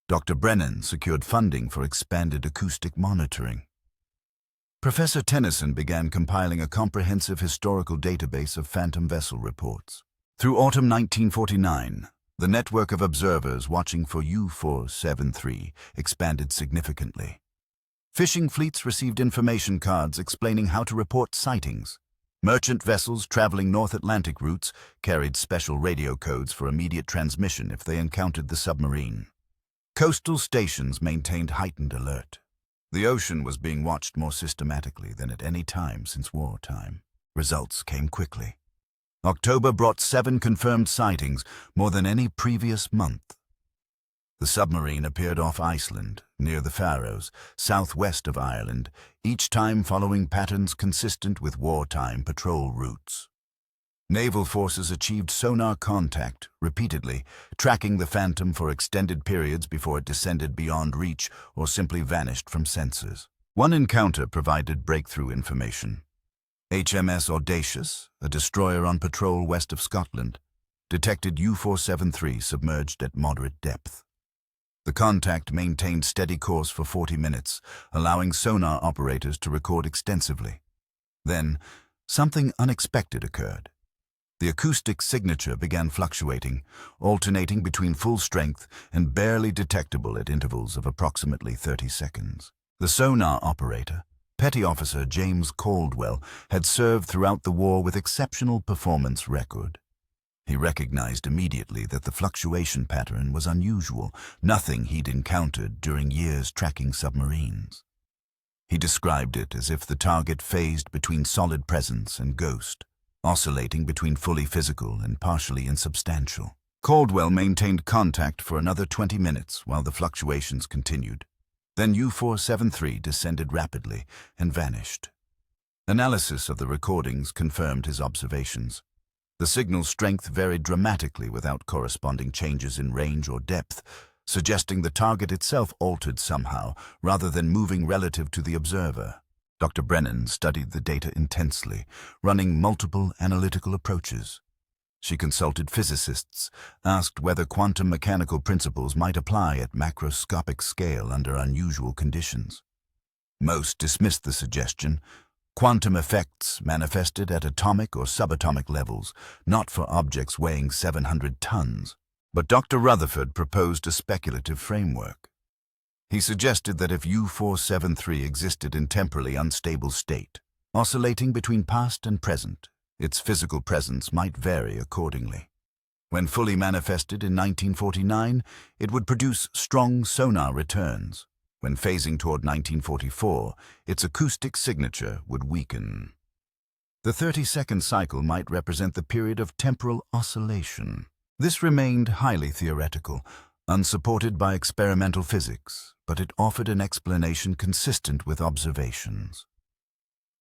Dr. Brennan secured funding for expanded acoustic monitoring. Professor Tennyson began compiling a comprehensive historical database of phantom vessel reports. Through autumn 1949, the network of observers watching for U-473 expanded significantly. Fishing fleets received information cards explaining how to report sightings. Merchant vessels traveling North Atlantic routes carried special radio codes for immediate transmission if they encountered the submarine. Coastal stations maintained heightened alert. The ocean was being watched more systematically than at any time since wartime. Results came quickly. October brought 7 confirmed sightings, more than any previous month. The submarine appeared off Iceland, near the Faroes, southwest of Ireland, each time following patterns consistent with wartime patrol routes. Naval forces achieved sonar contact repeatedly, tracking the Phantom for extended periods before it descended beyond reach or simply vanished from sensors. One encounter provided breakthrough information. HMS Audacious, a destroyer on patrol west of Scotland, detected U-473 submerged at moderate depth. The contact maintained steady course for 40 minutes, allowing sonar operators to record extensively. Then, something unexpected occurred. The acoustic signature began fluctuating, alternating between full strength and barely detectable at intervals of approximately 30 seconds. The sonar operator, Petty Officer James Caldwell, had served throughout the war with exceptional performance record. He recognized immediately that the fluctuation pattern was unusual, nothing he'd encountered during years tracking submarines. He described it as if the target phased between solid presence and ghost, oscillating between fully physical and partially insubstantial. Caldwell maintained contact for another 20 minutes while the fluctuations continued. Then U-473 descended rapidly and vanished. Analysis of the recordings confirmed his observations. The signal's strength varied dramatically without corresponding changes in range or depth, suggesting the target itself altered somehow, rather than moving relative to the observer. Dr. Brennan studied the data intensely, running multiple analytical approaches. She consulted physicists, asked whether quantum mechanical principles might apply at macroscopic scale under unusual conditions. Most dismissed the suggestion. Quantum effects manifested at atomic or subatomic levels, not for objects weighing 700 tons. But Dr. Rutherford proposed a speculative framework. He suggested that if U-473 existed in temporally unstable state, oscillating between past and present, its physical presence might vary accordingly. When fully manifested in 1949, it would produce strong sonar returns. When phasing toward 1944, its acoustic signature would weaken. The 30-second cycle might represent the period of temporal oscillation. This remained highly theoretical, unsupported by experimental physics, but it offered an explanation consistent with observations.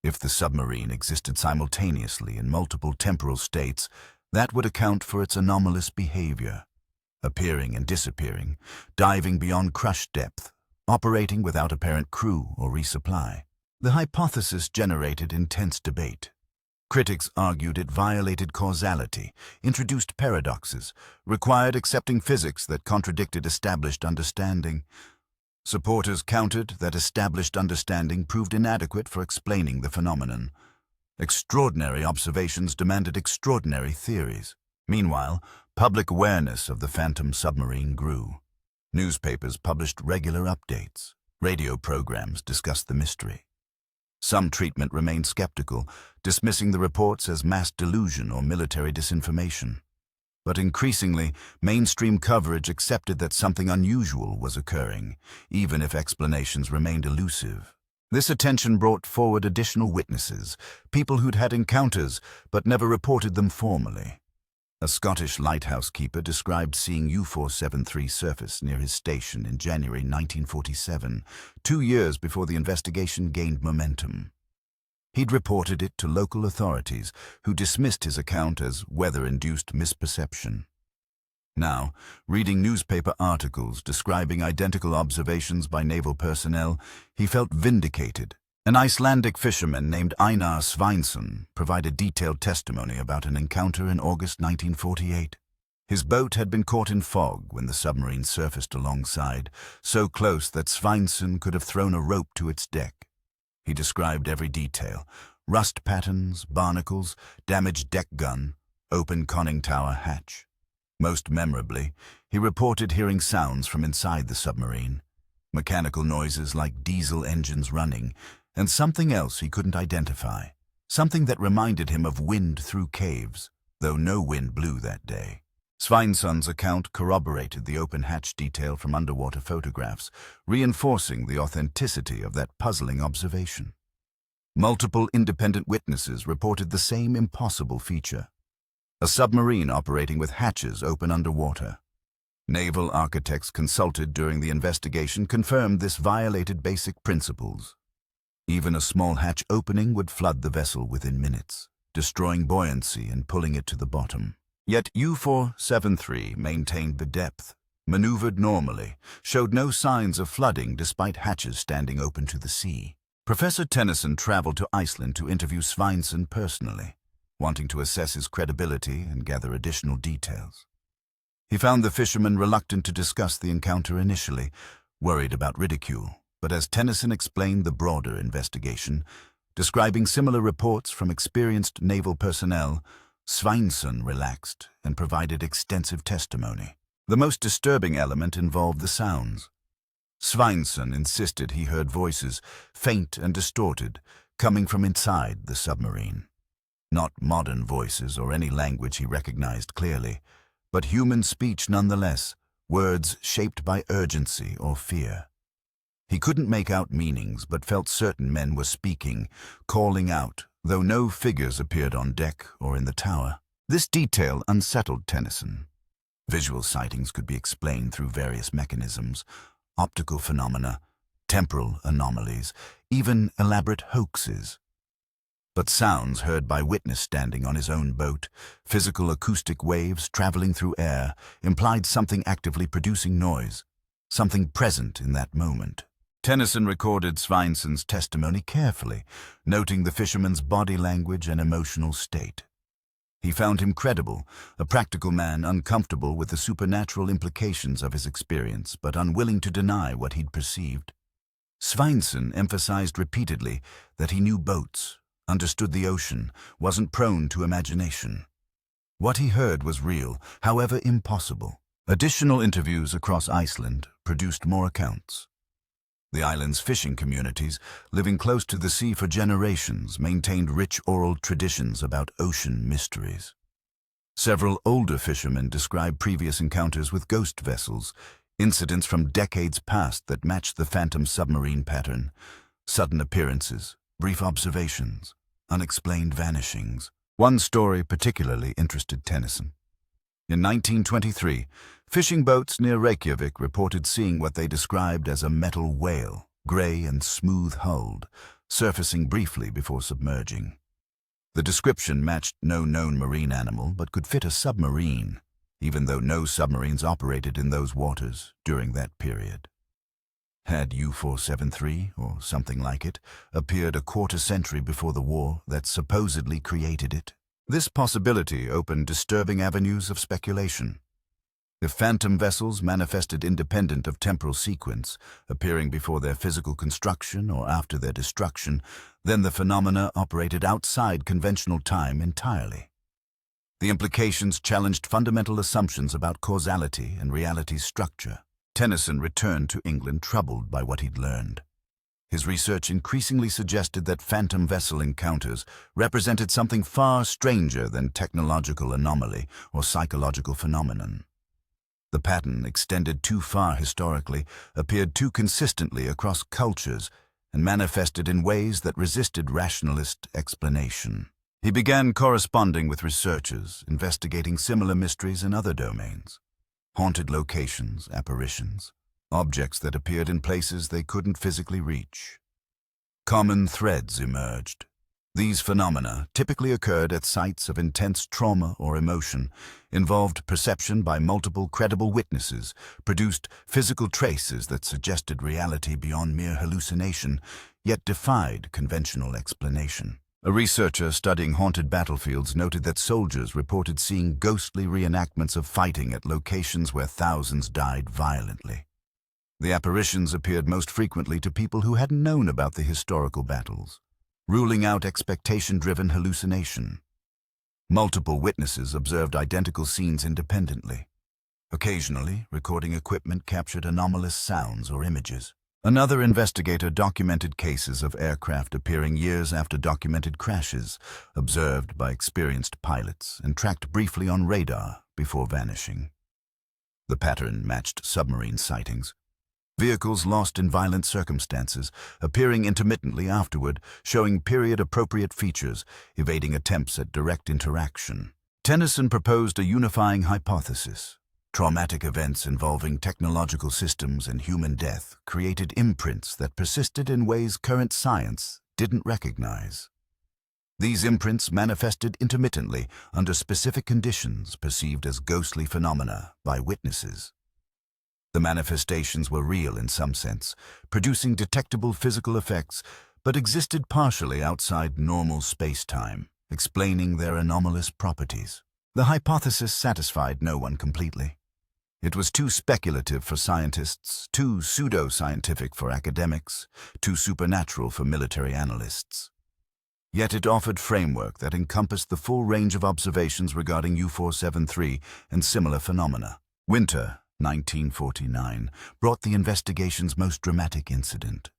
If the submarine existed simultaneously in multiple temporal states, that would account for its anomalous behavior, appearing and disappearing, diving beyond crush depth, operating without apparent crew or resupply. The hypothesis generated intense debate. Critics argued it violated causality, introduced paradoxes, required accepting physics that contradicted established understanding. Supporters countered that established understanding proved inadequate for explaining the phenomenon. Extraordinary observations demanded extraordinary theories. Meanwhile, public awareness of the phantom submarine grew. Newspapers published regular updates. Radio programs discussed the mystery. Some treatment remained skeptical, dismissing the reports as mass delusion or military disinformation. But increasingly, mainstream coverage accepted that something unusual was occurring, even if explanations remained elusive. This attention brought forward additional witnesses, people who'd had encounters but never reported them formally. A Scottish lighthouse keeper described seeing U-473 surface near his station in January 1947, 2 years before the investigation gained momentum. He'd reported it to local authorities, who dismissed his account as weather-induced misperception. Now, reading newspaper articles describing identical observations by naval personnel, he felt vindicated. An Icelandic fisherman named Einar Sveinsson provided detailed testimony about an encounter in August 1948. His boat had been caught in fog when the submarine surfaced alongside, so close that Sveinsson could have thrown a rope to its deck. He described every detail: rust patterns, barnacles, damaged deck gun, open conning tower hatch. Most memorably, he reported hearing sounds from inside the submarine, mechanical noises like diesel engines running, and something else he couldn't identify, something that reminded him of wind through caves, though no wind blew that day. Sveinsson's account corroborated the open hatch detail from underwater photographs, reinforcing the authenticity of that puzzling observation. Multiple independent witnesses reported the same impossible feature: a submarine operating with hatches open underwater. Naval architects consulted during the investigation confirmed this violated basic principles. Even a small hatch opening would flood the vessel within minutes, destroying buoyancy and pulling it to the bottom. Yet U-473 maintained the depth, maneuvered normally, showed no signs of flooding despite hatches standing open to the sea. Professor Tennyson traveled to Iceland to interview Sveinsson personally, wanting to assess his credibility and gather additional details. He found the fisherman reluctant to discuss the encounter initially, worried about ridicule, but as Tennyson explained the broader investigation, describing similar reports from experienced naval personnel, Sveinsson relaxed and provided extensive testimony. The most disturbing element involved the sounds. Sveinsson insisted he heard voices, faint and distorted, coming from inside the submarine. Not modern voices or any language he recognized clearly, but human speech nonetheless, words shaped by urgency or fear. He couldn't make out meanings, but felt certain men were speaking, calling out, though no figures appeared on deck or in the tower. This detail unsettled Tennyson. Visual sightings could be explained through various mechanisms, optical phenomena, temporal anomalies, even elaborate hoaxes. But sounds heard by witness standing on his own boat, physical acoustic waves traveling through air, implied something actively producing noise, something present in that moment. Tennyson recorded Sveinsson's testimony carefully, noting the fisherman's body language and emotional state. He found him credible, a practical man uncomfortable with the supernatural implications of his experience, but unwilling to deny what he'd perceived. Sveinsson emphasized repeatedly that he knew boats, understood the ocean, wasn't prone to imagination. What he heard was real, however impossible. Additional interviews across Iceland produced more accounts. The island's fishing communities, living close to the sea for generations, maintained rich oral traditions about ocean mysteries. Several older fishermen described previous encounters with ghost vessels, incidents from decades past that matched the phantom submarine pattern, sudden appearances, brief observations, unexplained vanishings. One story particularly interested Tennyson. In 1923, fishing boats near Reykjavik reported seeing what they described as a metal whale, gray and smooth-hulled, surfacing briefly before submerging. The description matched no known marine animal but could fit a submarine, even though no submarines operated in those waters during that period. Had U-473, or something like it, appeared a quarter-century before the war that supposedly created it? This possibility opened disturbing avenues of speculation. If phantom vessels manifested independent of temporal sequence, appearing before their physical construction or after their destruction, then the phenomena operated outside conventional time entirely. The implications challenged fundamental assumptions about causality and reality's structure. Tennyson returned to England troubled by what he'd learned. His research increasingly suggested that phantom vessel encounters represented something far stranger than technological anomaly or psychological phenomenon. The pattern extended too far historically, appeared too consistently across cultures, and manifested in ways that resisted rationalist explanation. He began corresponding with researchers, investigating similar mysteries in other domains. Haunted locations, apparitions, objects that appeared in places they couldn't physically reach. Common threads emerged. These phenomena typically occurred at sites of intense trauma or emotion, involved perception by multiple credible witnesses, produced physical traces that suggested reality beyond mere hallucination, yet defied conventional explanation. A researcher studying haunted battlefields noted that soldiers reported seeing ghostly reenactments of fighting at locations where thousands died violently. The apparitions appeared most frequently to people who hadn't known about the historical battles, ruling out expectation-driven hallucination. Multiple witnesses observed identical scenes independently. Occasionally, recording equipment captured anomalous sounds or images. Another investigator documented cases of aircraft appearing years after documented crashes, observed by experienced pilots and tracked briefly on radar before vanishing. The pattern matched submarine sightings. Vehicles lost in violent circumstances, appearing intermittently afterward, showing period-appropriate features, evading attempts at direct interaction. Tennyson proposed a unifying hypothesis. Traumatic events involving technological systems and human death created imprints that persisted in ways current science didn't recognize. These imprints manifested intermittently under specific conditions perceived as ghostly phenomena by witnesses. The manifestations were real in some sense, producing detectable physical effects, but existed partially outside normal space-time, explaining their anomalous properties. The hypothesis satisfied no one completely. It was too speculative for scientists, too pseudo-scientific for academics, too supernatural for military analysts. Yet it offered framework that encompassed the full range of observations regarding U-473 and similar phenomena. Winter 1949 brought the investigation's most dramatic incident.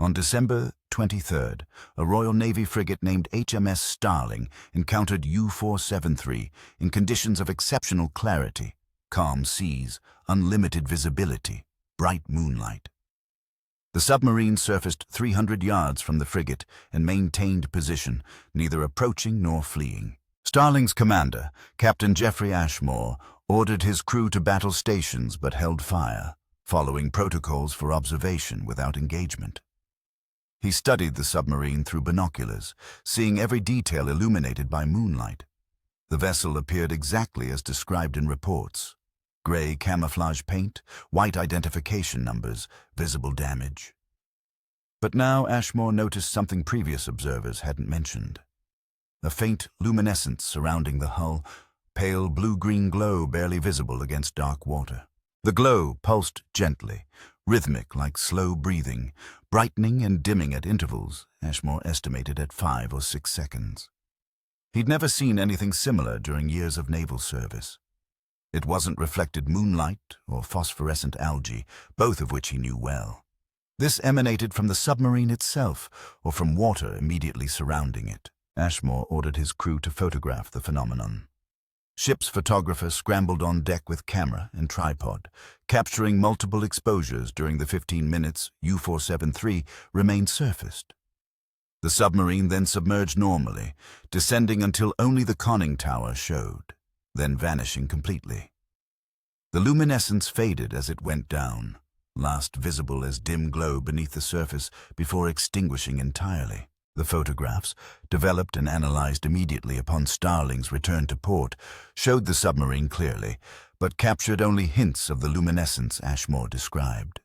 On December 23rd, a Royal Navy frigate named HMS Starling encountered U-473 in conditions of exceptional clarity, calm seas, unlimited visibility, bright moonlight. The submarine surfaced 300 yards from the frigate and maintained position, neither approaching nor fleeing. Starling's commander, Captain Jeffrey Ashmore, ordered his crew to battle stations but held fire, following protocols for observation without engagement. He studied the submarine through binoculars, seeing every detail illuminated by moonlight. The vessel appeared exactly as described in reports. Gray camouflage paint, white identification numbers, visible damage. But now Ashmore noticed something previous observers hadn't mentioned. A faint luminescence surrounding the hull, pale blue-green glow barely visible against dark water. The glow pulsed gently, rhythmic like slow breathing, brightening and dimming at intervals, Ashmore estimated at 5 or 6 seconds. He'd never seen anything similar during years of naval service. It wasn't reflected moonlight or phosphorescent algae, both of which he knew well. This emanated from the submarine itself, or from water immediately surrounding it. Ashmore ordered his crew to photograph the phenomenon. Ship's photographer scrambled on deck with camera and tripod, capturing multiple exposures during the 15 minutes U-473 remained surfaced. The submarine then submerged normally, descending until only the conning tower showed, then vanishing completely. The luminescence faded as it went down, last visible as dim glow beneath the surface before extinguishing entirely. The photographs, developed and analyzed immediately upon Starling's return to port, showed the submarine clearly, but captured only hints of the luminescence Ashmore described.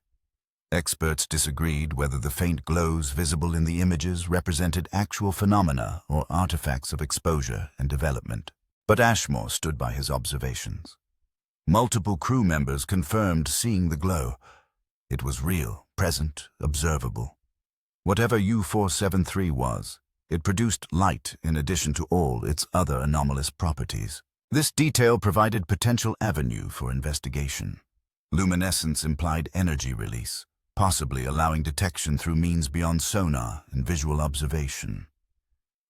Experts disagreed whether the faint glows visible in the images represented actual phenomena or artifacts of exposure and development. But Ashmore stood by his observations. Multiple crew members confirmed seeing the glow. It was real, present, observable. Whatever U-473 was, it produced light in addition to all its other anomalous properties. This detail provided potential avenue for investigation. Luminescence implied energy release, possibly allowing detection through means beyond sonar and visual observation.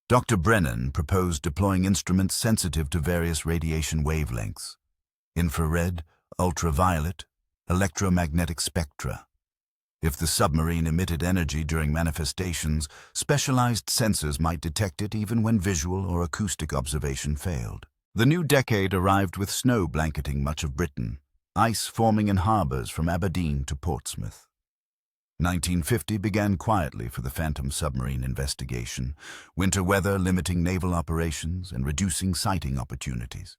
Dr. Brennan proposed deploying instruments sensitive to various radiation wavelengths: infrared, ultraviolet, electromagnetic spectra. If the submarine emitted energy during manifestations, specialized sensors might detect it even when visual or acoustic observation failed. The new decade arrived with snow blanketing much of Britain, ice forming in harbors from Aberdeen to Portsmouth. 1950 began quietly for the Phantom submarine investigation, winter weather limiting naval operations and reducing sighting opportunities.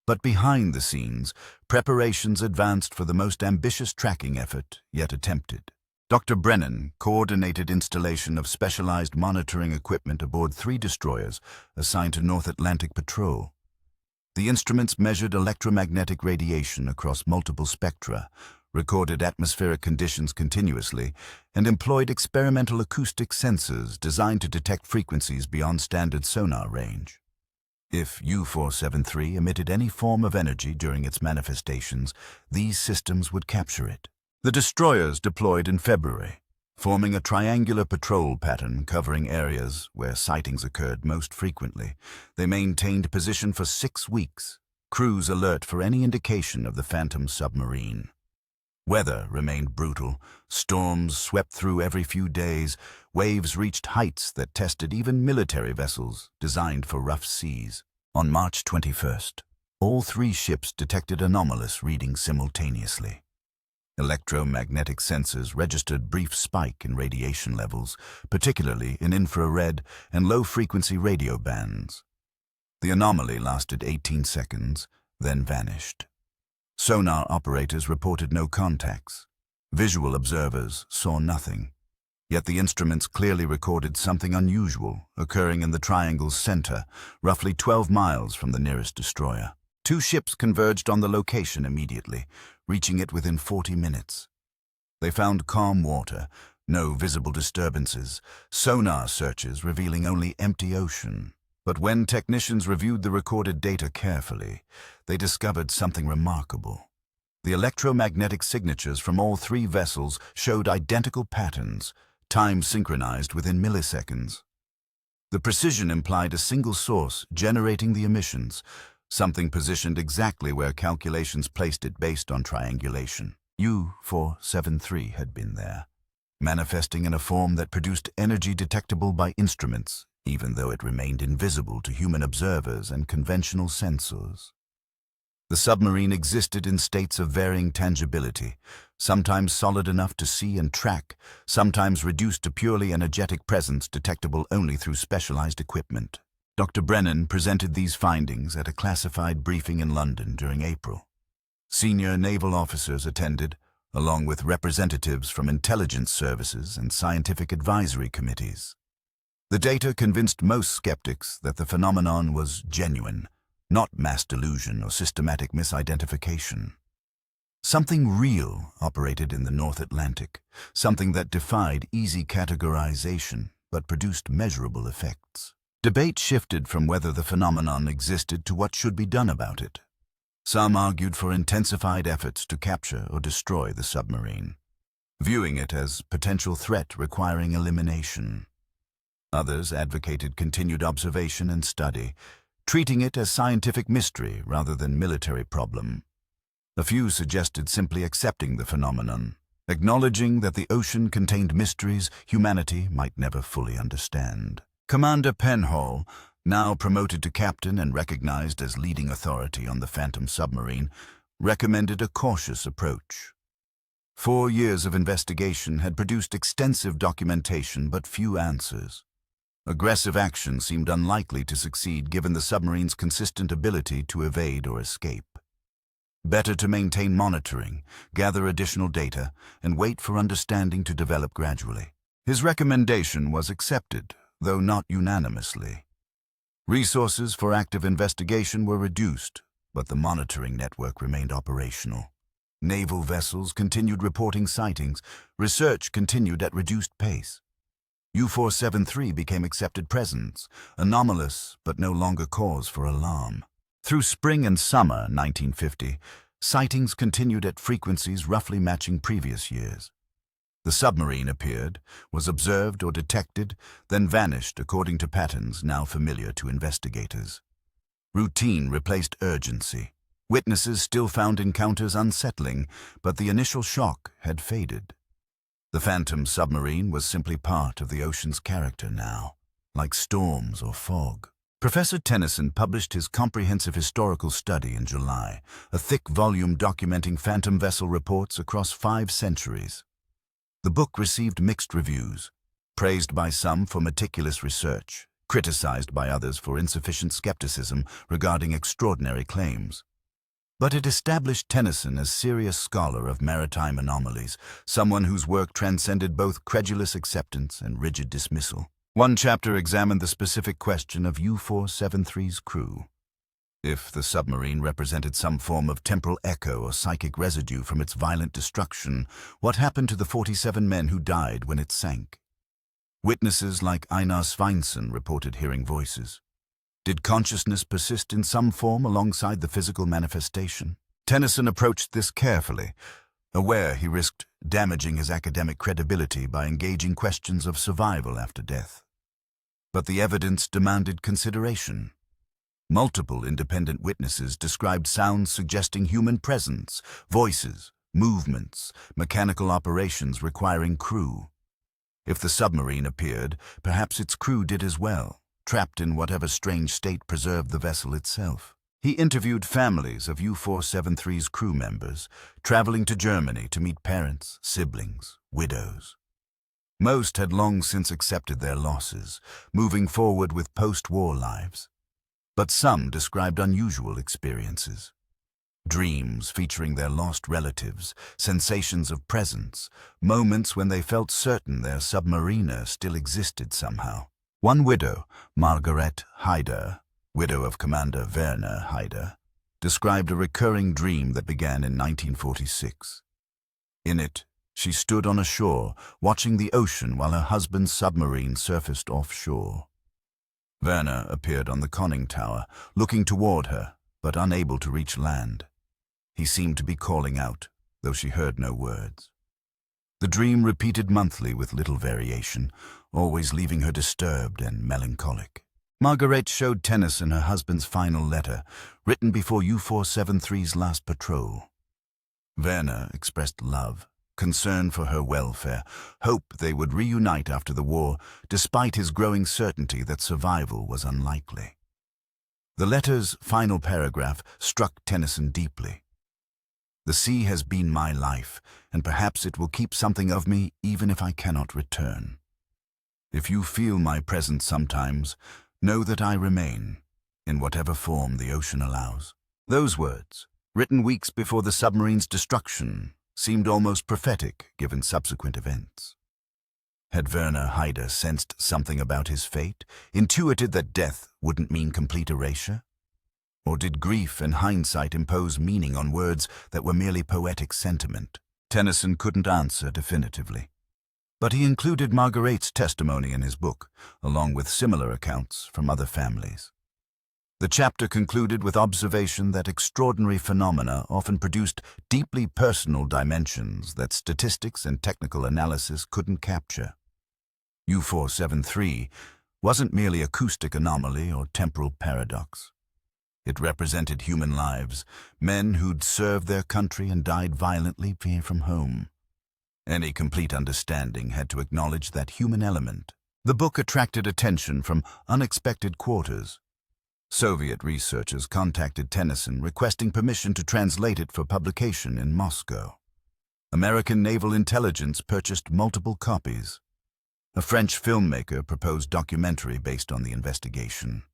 But behind the scenes, preparations advanced for the most ambitious tracking effort yet attempted. Dr. Brennan coordinated installation of specialized monitoring equipment aboard 3 destroyers assigned to North Atlantic Patrol. The instruments measured electromagnetic radiation across multiple spectra, recorded atmospheric conditions continuously, and employed experimental acoustic sensors designed to detect frequencies beyond standard sonar range. If U-473 emitted any form of energy during its manifestations, these systems would capture it. The destroyers deployed in February, forming a triangular patrol pattern covering areas where sightings occurred most frequently. They maintained position for 6 weeks, crews alert for any indication of the Phantom submarine. Weather remained brutal. Storms swept through every few days. Waves reached heights that tested even military vessels designed for rough seas. On March 21st, all 3 ships detected anomalous readings simultaneously. Electromagnetic sensors registered brief spike in radiation levels, particularly in infrared and low-frequency radio bands. The anomaly lasted 18 seconds, then vanished. Sonar operators reported no contacts. Visual observers saw nothing. Yet the instruments clearly recorded something unusual occurring in the triangle's center, roughly 12 miles from the nearest destroyer. Two ships converged on the location immediately, reaching it within 40 minutes. They found calm water, no visible disturbances, sonar searches revealing only empty ocean. But when technicians reviewed the recorded data carefully, they discovered something remarkable. The electromagnetic signatures from all three vessels showed identical patterns, time synchronized within milliseconds. The precision implied a single source generating the emissions, something positioned exactly where calculations placed it based on triangulation. U-473 had been there, manifesting in a form that produced energy detectable by instruments, even though it remained invisible to human observers and conventional sensors. The submarine existed in states of varying tangibility, sometimes solid enough to see and track, sometimes reduced to purely energetic presence detectable only through specialized equipment. Dr. Brennan presented these findings at a classified briefing in London during April. Senior naval officers attended, along with representatives from intelligence services and scientific advisory committees. The data convinced most skeptics that the phenomenon was genuine, not mass delusion or systematic misidentification. Something real operated in the North Atlantic, something that defied easy categorization but produced measurable effects. Debate shifted from whether the phenomenon existed to what should be done about it. Some argued for intensified efforts to capture or destroy the submarine, viewing it as potential threat requiring elimination. Others advocated continued observation and study, treating it as scientific mystery rather than military problem. A few suggested simply accepting the phenomenon, acknowledging that the ocean contained mysteries humanity might never fully understand. Commander Penhall, now promoted to captain and recognized as leading authority on the Phantom submarine, recommended a cautious approach. 4 years of investigation had produced extensive documentation but few answers. Aggressive action seemed unlikely to succeed given the submarine's consistent ability to evade or escape. Better to maintain monitoring, gather additional data, and wait for understanding to develop gradually. His recommendation was accepted, though not unanimously. Resources for active investigation were reduced, but the monitoring network remained operational. Naval vessels continued reporting sightings. Research continued at reduced pace. U-473 became accepted presence, anomalous but no longer cause for alarm. Through spring and summer 1950, sightings continued at frequencies roughly matching previous years. The submarine appeared, was observed or detected, then vanished according to patterns now familiar to investigators. Routine replaced urgency. Witnesses still found encounters unsettling, but the initial shock had faded. The Phantom submarine was simply part of the ocean's character now, like storms or fog. Professor Tennyson published his comprehensive historical study in July, a thick volume documenting Phantom vessel reports across 5 centuries. The book received mixed reviews, praised by some for meticulous research, criticized by others for insufficient skepticism regarding extraordinary claims. But it established Tennyson as serious scholar of maritime anomalies, someone whose work transcended both credulous acceptance and rigid dismissal. One chapter examined the specific question of U-473's crew. If the submarine represented some form of temporal echo or psychic residue from its violent destruction, what happened to the 47 men who died when it sank? Witnesses like Einar Sveinsson reported hearing voices. Did consciousness persist in some form alongside the physical manifestation? Tennyson approached this carefully, aware he risked damaging his academic credibility by engaging questions of survival after death. But the evidence demanded consideration. Multiple independent witnesses described sounds suggesting human presence, voices, movements, mechanical operations requiring crew. If the submarine appeared, perhaps its crew did as well, trapped in whatever strange state preserved the vessel itself. He interviewed families of U-473's crew members, traveling to Germany to meet parents, siblings, widows. Most had long since accepted their losses, moving forward with post-war lives. But some described unusual experiences. Dreams featuring their lost relatives, sensations of presence, moments when they felt certain their submariner still existed somehow. One widow, Margaret Hyder, widow of Commander Werner Hyder, described a recurring dream that began in 1946. In it, she stood on a shore, watching the ocean while her husband's submarine surfaced offshore. Werner appeared on the conning tower, looking toward her, but unable to reach land. He seemed to be calling out, though she heard no words. The dream repeated monthly with little variation, always leaving her disturbed and melancholic. Margaret showed Tennyson her husband's final letter, written before U-473's last patrol. Werner expressed love, concern for her welfare, hope they would reunite after the war, despite his growing certainty that survival was unlikely. The letter's final paragraph struck Tennyson deeply. "The sea has been my life, and perhaps it will keep something of me even if I cannot return. If you feel my presence sometimes, know that I remain, in whatever form the ocean allows." Those words, written weeks before the submarine's destruction, seemed almost prophetic given subsequent events. Had Werner Hyder sensed something about his fate, intuited that death wouldn't mean complete erasure? Or did grief and hindsight impose meaning on words that were merely poetic sentiment? Tennyson couldn't answer definitively. But he included Margaret's testimony in his book, along with similar accounts from other families. The chapter concluded with observation that extraordinary phenomena often produced deeply personal dimensions that statistics and technical analysis couldn't capture. U-473 wasn't merely acoustic anomaly or temporal paradox. It represented human lives, men who'd served their country and died violently from home. Any complete understanding had to acknowledge that human element. The book attracted attention from unexpected quarters. Soviet researchers contacted Tennyson requesting permission to translate it for publication in Moscow. American naval intelligence purchased multiple copies. A French filmmaker proposed documentary based on the investigation.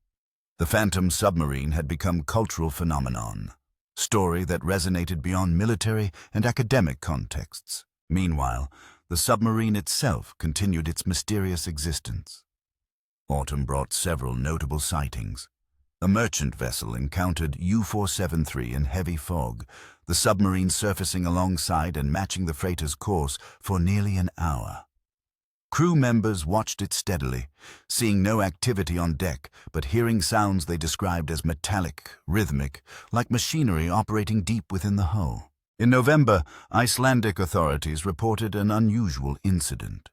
The Phantom submarine had become cultural phenomenon, story that resonated beyond military and academic contexts. Meanwhile, the submarine itself continued its mysterious existence. Autumn brought several notable sightings. A merchant vessel encountered U-473 in heavy fog, the submarine surfacing alongside and matching the freighter's course for nearly an hour. Crew members watched it steadily, seeing no activity on deck, but hearing sounds they described as metallic, rhythmic, like machinery operating deep within the hull. In November, Icelandic authorities reported an unusual incident.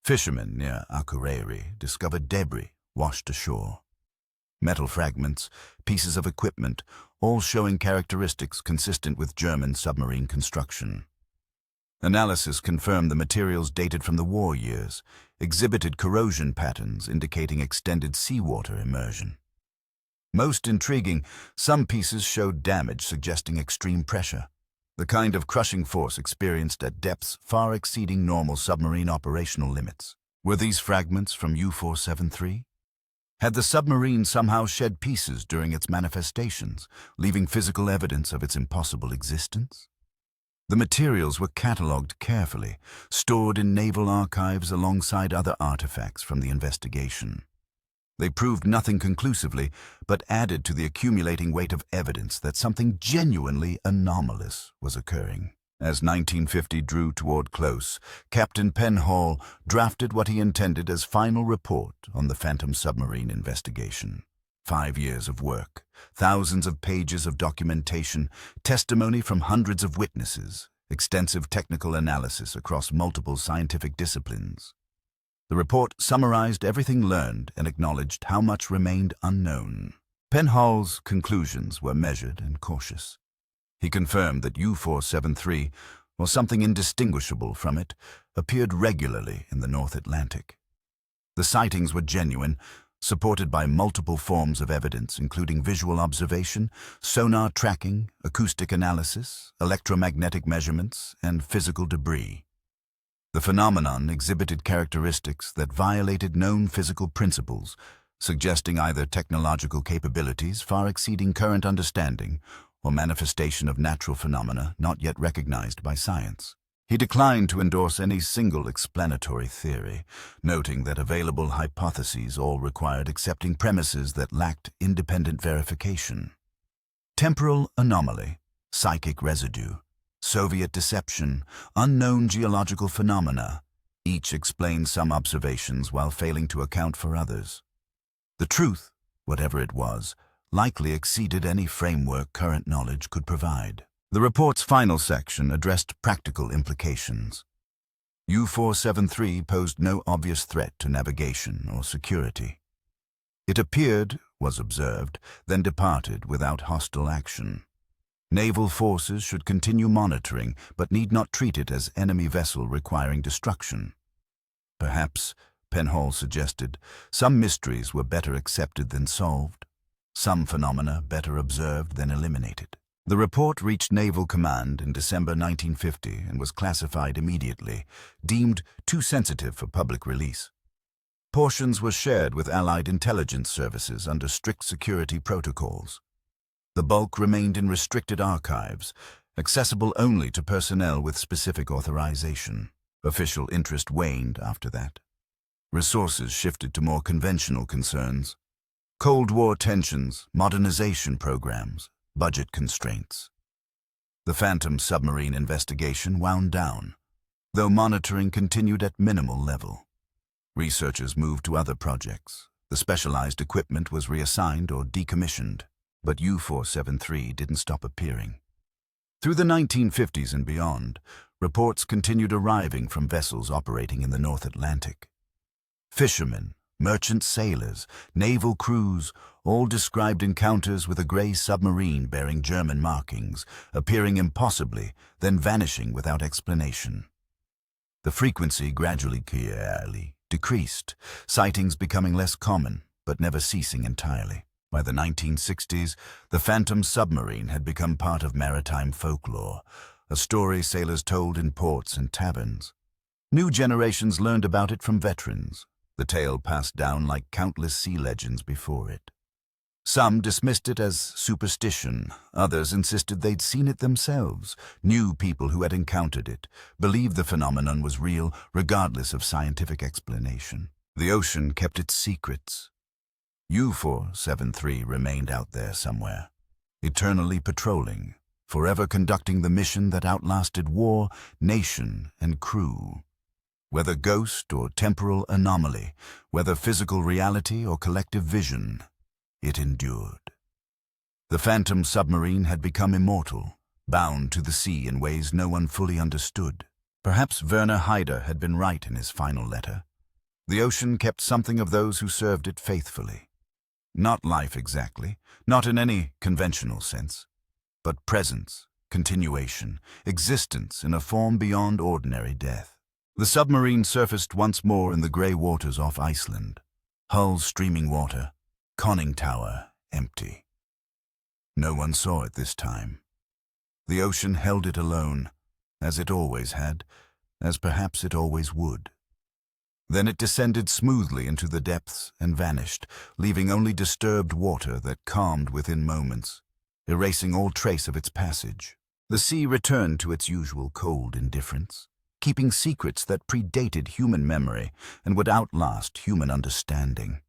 Fishermen near Akureyri discovered debris washed ashore. Metal fragments, pieces of equipment, all showing characteristics consistent with German submarine construction. Analysis confirmed the materials dated from the war years, exhibited corrosion patterns indicating extended seawater immersion. Most intriguing, some pieces showed damage suggesting extreme pressure, the kind of crushing force experienced at depths far exceeding normal submarine operational limits. Were these fragments from U-473? Had the submarine somehow shed pieces during its manifestations, leaving physical evidence of its impossible existence? The materials were catalogued carefully, stored in naval archives alongside other artifacts from the investigation. They proved nothing conclusively, but added to the accumulating weight of evidence that something genuinely anomalous was occurring. As 1950 drew toward close, Captain Penhall drafted what he intended as final report on the Phantom submarine investigation. 5 years of work, thousands of pages of documentation, testimony from hundreds of witnesses, extensive technical analysis across multiple scientific disciplines. The report summarized everything learned and acknowledged how much remained unknown. Penhall's conclusions were measured and cautious. He confirmed that U-473, or something indistinguishable from it, appeared regularly in the North Atlantic. The sightings were genuine, supported by multiple forms of evidence including visual observation, sonar tracking, acoustic analysis, electromagnetic measurements, and physical debris. The phenomenon exhibited characteristics that violated known physical principles, suggesting either technological capabilities far exceeding current understanding or manifestation of natural phenomena not yet recognized by science. He declined to endorse any single explanatory theory, noting that available hypotheses all required accepting premises that lacked independent verification. Temporal anomaly, psychic residue, Soviet deception, unknown geological phenomena, each explained some observations while failing to account for others. The truth, whatever it was, likely exceeded any framework current knowledge could provide. The report's final section addressed practical implications. U-473 posed no obvious threat to navigation or security. It appeared, was observed, then departed without hostile action. Naval forces should continue monitoring, but need not treat it as enemy vessel requiring destruction. Perhaps, Penhall suggested, some mysteries were better accepted than solved, some phenomena better observed than eliminated. The report reached Naval Command in December 1950 and was classified immediately, deemed too sensitive for public release. Portions were shared with Allied intelligence services under strict security protocols. The bulk remained in restricted archives, accessible only to personnel with specific authorization. Official interest waned after that. Resources shifted to more conventional concerns: Cold War tensions, modernization programs, budget constraints. The Phantom submarine investigation wound down, though monitoring continued at minimal level. Researchers moved to other projects. The specialized equipment was reassigned or decommissioned, but U-473 didn't stop appearing. Through the 1950s and beyond, reports continued arriving from vessels operating in the North Atlantic. Fishermen, merchant sailors, naval crews all described encounters with a gray submarine bearing German markings, appearing impossibly, then vanishing without explanation. The frequency gradually decreased, sightings becoming less common, but never ceasing entirely. By the 1960s, the Phantom submarine had become part of maritime folklore, a story sailors told in ports and taverns. New generations learned about it from veterans, the tale passed down like countless sea legends before it. Some dismissed it as superstition, others insisted they'd seen it themselves. New people who had encountered it believed the phenomenon was real, regardless of scientific explanation. The ocean kept its secrets. U-473 remained out there somewhere, eternally patrolling, forever conducting the mission that outlasted war, nation, and crew. Whether ghost or temporal anomaly, whether physical reality or collective vision, it endured. The Phantom submarine had become immortal, bound to the sea in ways no one fully understood. Perhaps Werner Haider had been right in his final letter. The ocean kept something of those who served it faithfully. Not life exactly, not in any conventional sense, but presence, continuation, existence in a form beyond ordinary death. The submarine surfaced once more in the grey waters off Iceland, hull streaming water, conning tower empty. No one saw it this time. The ocean held it alone, as it always had, as perhaps it always would. Then it descended smoothly into the depths and vanished, leaving only disturbed water that calmed within moments, erasing all trace of its passage. The sea returned to its usual cold indifference, keeping secrets that predated human memory and would outlast human understanding.